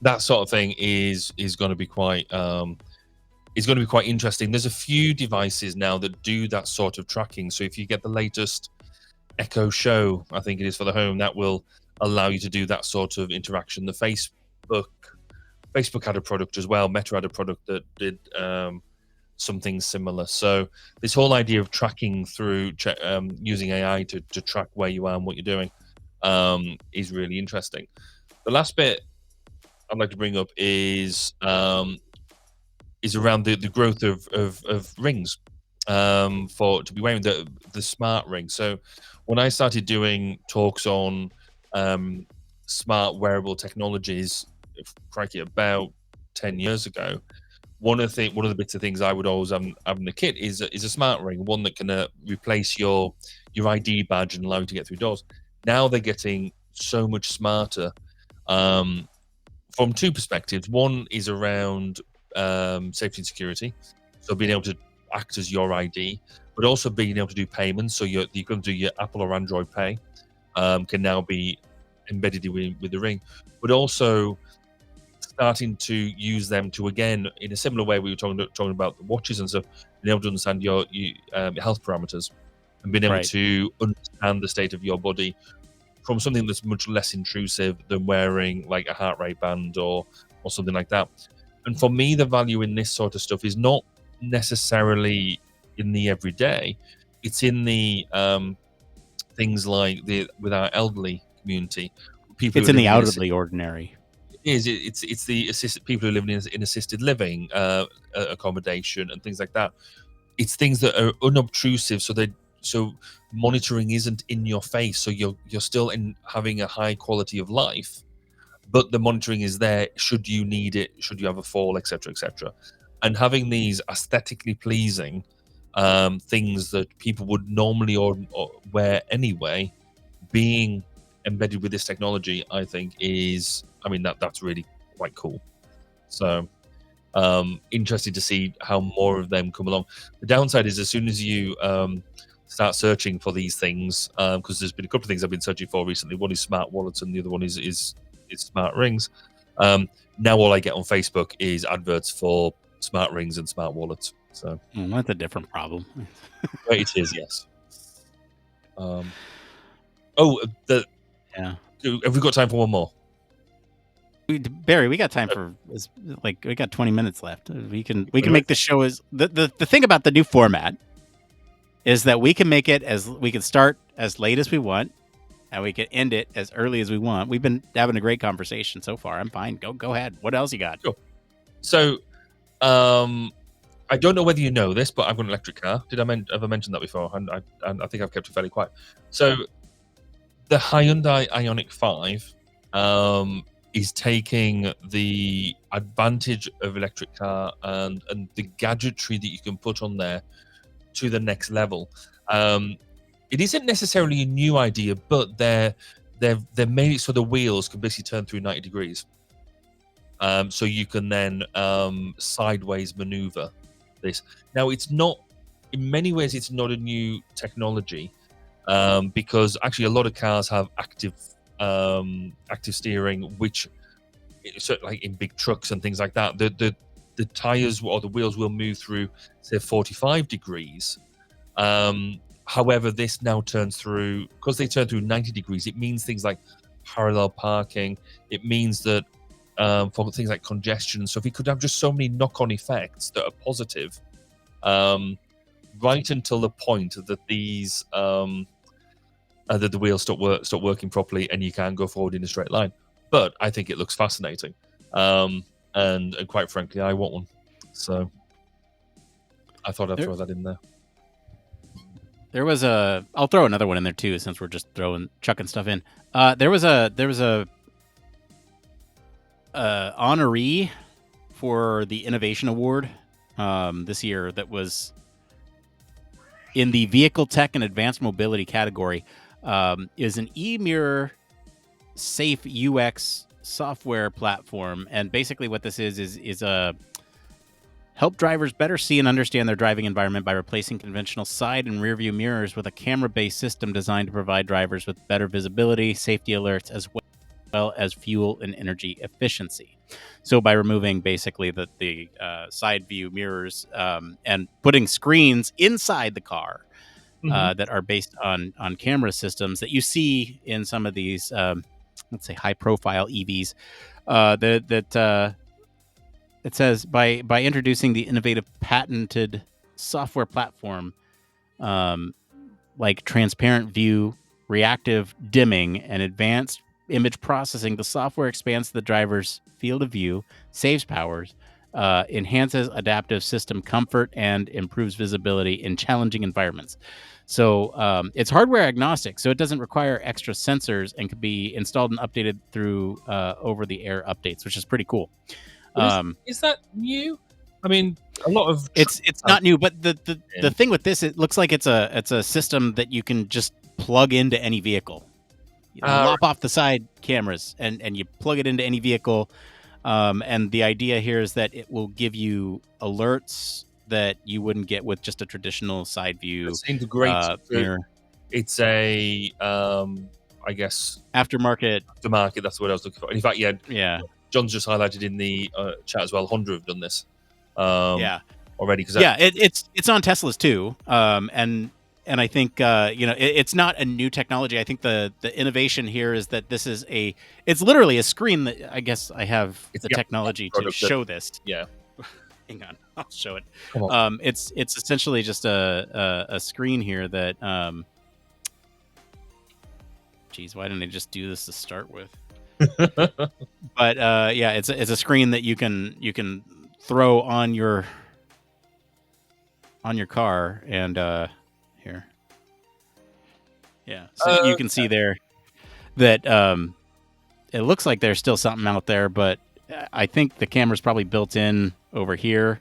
that sort of thing is going to be quite interesting. There's a few devices now that do that sort of tracking. So if you get the latest Echo Show, I think it is, for the home, that will allow you to do that sort of interaction. The Facebook had a product as well. Meta had a product that did something similar. So this whole idea of tracking through using AI to track where you are and what you're doing is really interesting. The last bit I'd like to bring up is around the growth of rings, to be wearing the smart ring. So when I started doing talks on smart wearable technologies, crikey, about 10 years ago, one of the bits of things I would always have in the kit is a smart ring, one that can replace your ID badge and allow you to get through doors. Now they're getting so much smarter from two perspectives. One is around safety and security, so being able to act as your ID, but also being able to do payments. So you can do your Apple or Android Pay can now be embedded with the Ring, but also starting to use them to, again, in a similar way we were talking about the watches and stuff, being able to understand your health parameters and being able Right. to understand the state of your body from something that's much less intrusive than wearing like a heart rate band or something like that. And for me, the value in this sort of stuff is not necessarily in the everyday; it's in the things like with our elderly community, people It's who are in the living out of the ordinary. it's the people who are living in assisted living accommodation and things like that. It's things that are unobtrusive, so monitoring isn't in your face, so you're still in having a high quality of life, but the monitoring is there should you need it, should you have a fall, etc., etc. And having these aesthetically pleasing things that people would normally or wear anyway, being embedded with this technology, I think that's really quite cool. So interested to see how more of them come along. The downside is as soon as you start searching for these things, because there's been a couple of things I've been searching for recently. One is smart wallets, and the other one is smart rings. Now all I get on Facebook is adverts for smart rings and smart wallets. So That's a different problem. it is, yes. Yeah. Have we got time for one more? Barry, we got time for we got 20 minutes left. We can make this show as the thing about the new format is that we can make it we can start as late as we want and we can end it as early as we want. We've been having a great conversation so far. I'm fine. Go ahead. What else you got? Sure. So I don't know whether you know this, but I've got an electric car. Did I ever mention that before? And I think I've kept it fairly quiet. So the Hyundai Ioniq 5 is taking the advantage of electric car and the gadgetry that you can put on there to the next level. It isn't necessarily a new idea, but they've made it so the wheels can basically turn through 90 degrees. So you can then sideways maneuver this. Now, it's not, in many ways, it's not a new technology because actually a lot of cars have active steering, which certainly like in big trucks and things like that, the tires or the wheels will move through, say, 45 degrees. However, this now turns through, because they turn through 90 degrees, it means things like parallel parking. It means that for things like congestion. So if you could have just so many knock-on effects that are positive, right until the point that these that the wheels stop working properly and you can't go forward in a straight line. But I think it looks fascinating, and quite frankly, I want one. So I thought I'd throw that in there. I'll throw another one in there too, since we're just chucking stuff in. There was a honoree for the Innovation Award this year that was in the Vehicle Tech and Advanced Mobility category. Is an e-mirror safe UX software platform, and basically what this is a help drivers better see and understand their driving environment by replacing conventional side and rear view mirrors with a camera-based system designed to provide drivers with better visibility, safety alerts, as well as fuel and energy efficiency. So by removing basically the side view mirrors and putting screens inside the car that are based on camera systems that you see in some of these, let's say, high-profile EVs, it says by introducing the innovative patented software platform like transparent view, reactive dimming, and advanced image processing, the software expands the driver's field of view, saves powers, enhances adaptive system comfort, and improves visibility in challenging environments. So it's hardware agnostic, so it doesn't require extra sensors and can be installed and updated through over-the-air updates, which is pretty cool. Is that new? I mean, a lot of it's not new, but the thing with this, it looks like it's a system that you can just plug into any vehicle. lop off the side cameras and you plug it into any vehicle. And the idea here is that it will give you alerts that you wouldn't get with just a traditional side view It's integrated. mirror. It's a, I guess, Aftermarket. aftermarket. That's what I was looking for. And in fact, Yeah. John's just highlighted in the chat as well. Honda have done this Yeah. already. Cause it's on Teslas too. And I think it's not a new technology. I think the innovation here is that this is it's literally a screen that I guess I have the technology to show this. Yeah. Hang on, I'll show it. Come on. It's essentially just a screen here that geez, why didn't I just do this to start with? But it's a screen that you can throw on your car and here. Yeah. So you can see there that it looks like there's still something out there, but I think the camera's probably built in over here.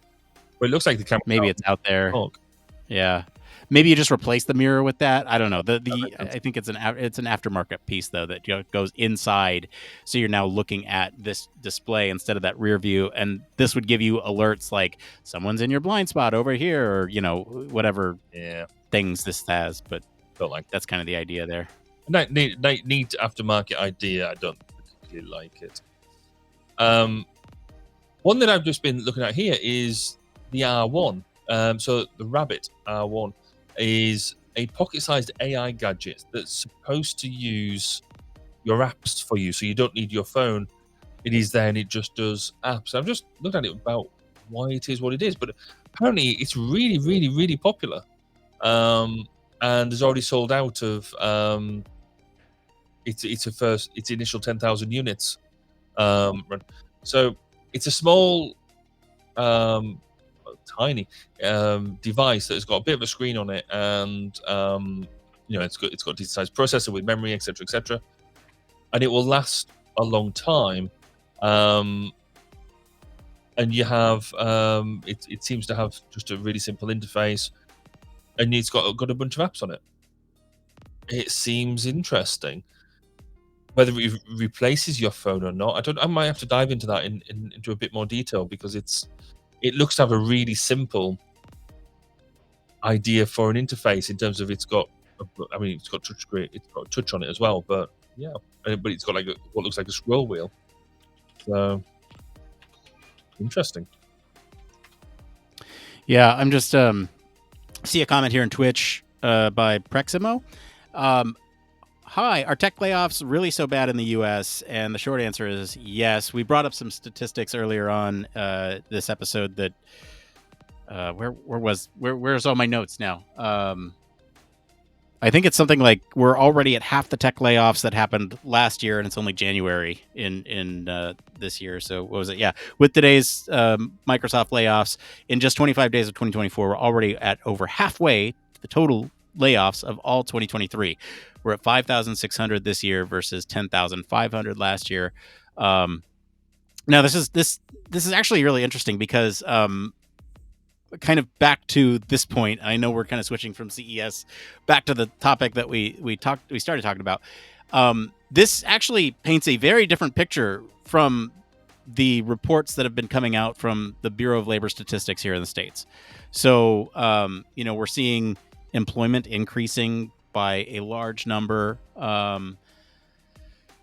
Well, it looks like the camera. Maybe it's out there. Yeah. Maybe you just replace the mirror with that. I don't know. I think it's an aftermarket piece though that goes inside, so you're now looking at this display instead of that rear view, and this would give you alerts like someone's in your blind spot over here, or whatever things this has. But that's kind of the idea there. Neat aftermarket idea. I don't particularly like it. One that I've just been looking at here is the R1. So the Rabbit R1 is a pocket-sized AI gadget that's supposed to use your apps for you, so you don't need your phone. It is there and it just does apps. I've just looked at it about why it is what it is, but apparently it's really, really, really popular. And has already sold out of its initial 10,000 units. So it's a small, tiny device that has got a bit of a screen on it, and it's got a decent sized processor with memory, etc., and it will last a long time. And you have it seems to have just a really simple interface, and it's got a bunch of apps on it. It seems interesting. Whether it replaces your phone or not, I might have to dive into that into a bit more detail, because it looks to have a really simple idea for an interface in terms of it's got touch screen, it's got touch on it as well, but it's got like what looks like a scroll wheel. So interesting. Yeah, I'm just see a comment here in Twitch by Preximo. Hi, are tech layoffs really so bad in the U.S.? And the short answer is yes. We brought up some statistics earlier on this episode that where's all my notes now? I think it's something like we're already at half the tech layoffs that happened last year, and it's only January in this year. So what was it? Yeah, with today's Microsoft layoffs, in just 25 days of 2024, we're already at over halfway to the total layoffs of all 2023. We're at 5,600 this year versus 10,500 last year. Now this is actually really interesting because kind of back to this point, I know we're kind of switching from CES back to the topic that we started talking about. This actually paints a very different picture from the reports that have been coming out from the Bureau of Labor Statistics here in the States. So we're seeing employment increasing by a large number, and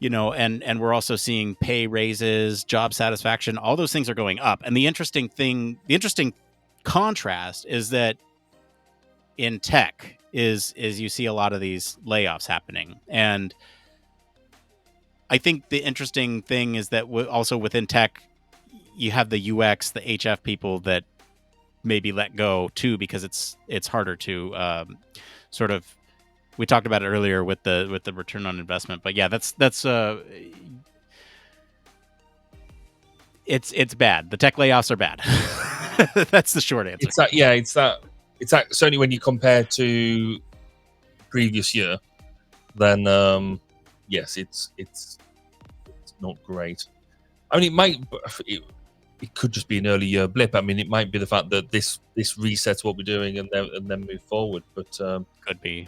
we're also seeing pay raises, job satisfaction, all those things are going up. And the interesting contrast is that in tech is you see a lot of these layoffs happening. And I think the interesting thing is that also within tech, you have the UX, the HF people that maybe let go too, because it's harder to sort of. We talked about it earlier with the return on investment, but yeah, that's it's bad. The tech layoffs are bad. That's the short answer. It's that certainly when you compare to previous year, then yes, it's not great. I mean, it could just be an early year blip. I mean, it might be the fact that this resets what we're doing and then move forward, but could be.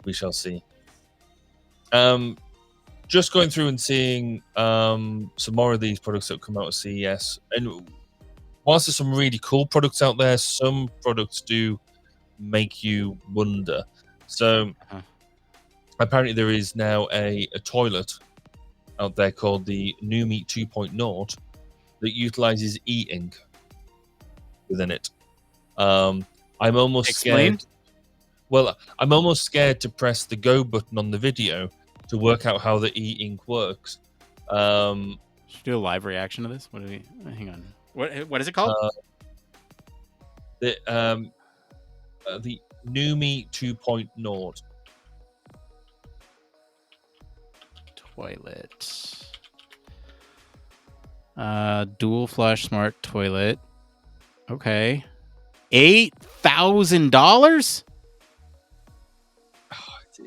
We shall see. just going through and seeing some more of these products that come out of CES, and whilst there's some really cool products out there, some products do make you wonder. So Uh-huh. apparently there is now a toilet out there called the Numi 2.0 that utilizes e-ink within it. I'm almost Explain. scared. Well, I'm almost scared to press the go button on the video to work out how the e-ink works. Should we do a live reaction to this? What do we? Hang on. What is it called? The Numi 2.0. Toilet. Dual flush smart toilet. Okay. $8,000?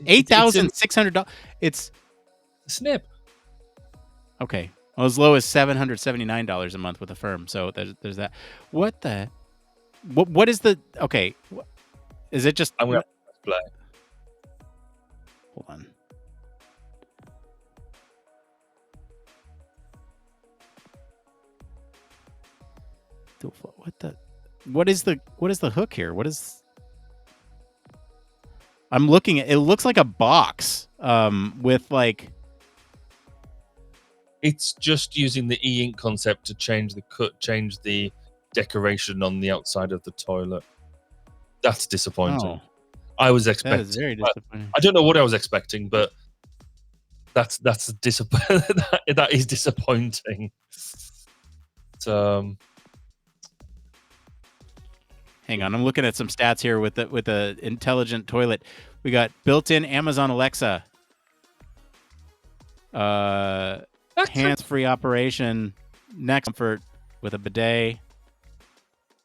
$8,600. It's snip. Okay. Well, as low as $779 a month with a firm. So there's that. What the? What is the? Okay. Is it just? I'm gonna play. Hold on. What the? What is the hook here? What is? I'm looking at. It looks like a box. With like. It's just using the e-ink concept to change the decoration on the outside of the toilet. That's disappointing. Oh, I was expecting. that is very disappointing. I don't know what I was expecting, but that's disappointing. That is disappointing. Hang on, I'm looking at some stats here with the intelligent toilet. We got built-in Amazon Alexa, hands-free operation, neck comfort with a bidet,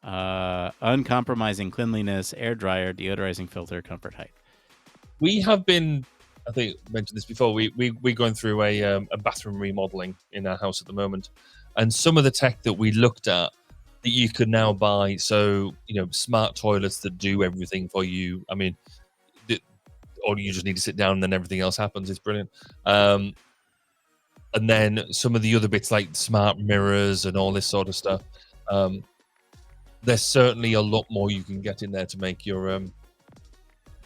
uncompromising cleanliness, air dryer, deodorizing filter, comfort height. We have been, I think I mentioned this before, we're going through a bathroom remodeling in our house at the moment, and some of the tech that we looked at that you could now buy, so smart toilets that do everything for you. I mean, or you just need to sit down and then everything else happens. It's brilliant. And then some of the other bits like smart mirrors and all this sort of stuff. There's certainly a lot more you can get in there to make your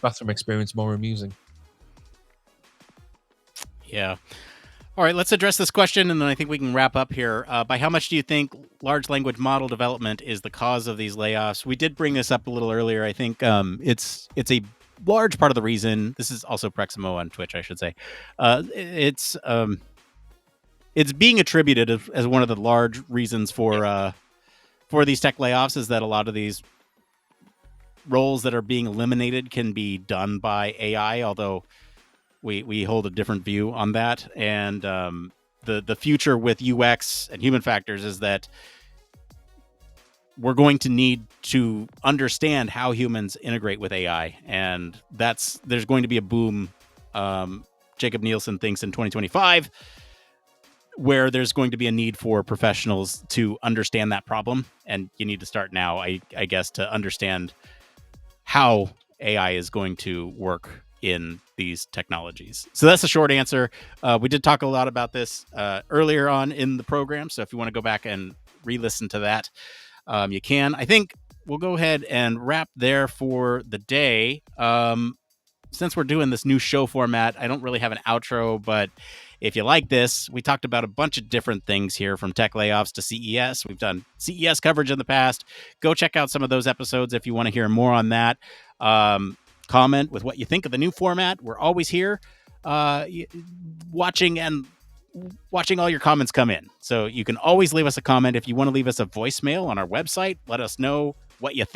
bathroom experience more amusing. Yeah. All right, let's address this question, and then I think we can wrap up here. By how much do you think large language model development is the cause of these layoffs? We did bring this up a little earlier. I think it's a large part of the reason. This is also Preximo on Twitch, I should say. It's being attributed as one of the large reasons for these tech layoffs is that a lot of these roles that are being eliminated can be done by AI, although we hold a different view on that. And the future with UX and human factors is that we're going to need to understand how humans integrate with AI, and there's going to be a boom. Jacob Nielsen thinks in 2025, where there's going to be a need for professionals to understand that problem, and you need to start now, I guess, to understand how AI is going to work in these technologies. So that's the short answer. We did talk a lot about this earlier on in the program, so if you want to go back and re-listen to that, you can. I think we'll go ahead and wrap there for the day. Since we're doing this new show format, I don't really have an outro, but if you like this, we talked about a bunch of different things here, from tech layoffs to CES. We've done CES coverage in the past. Go check out some of those episodes if you want to hear more on that. Comment with what you think of the new format. We're always here watching all your comments come in. So you can always leave us a comment. If you want to leave us a voicemail on our website, let us know what you think.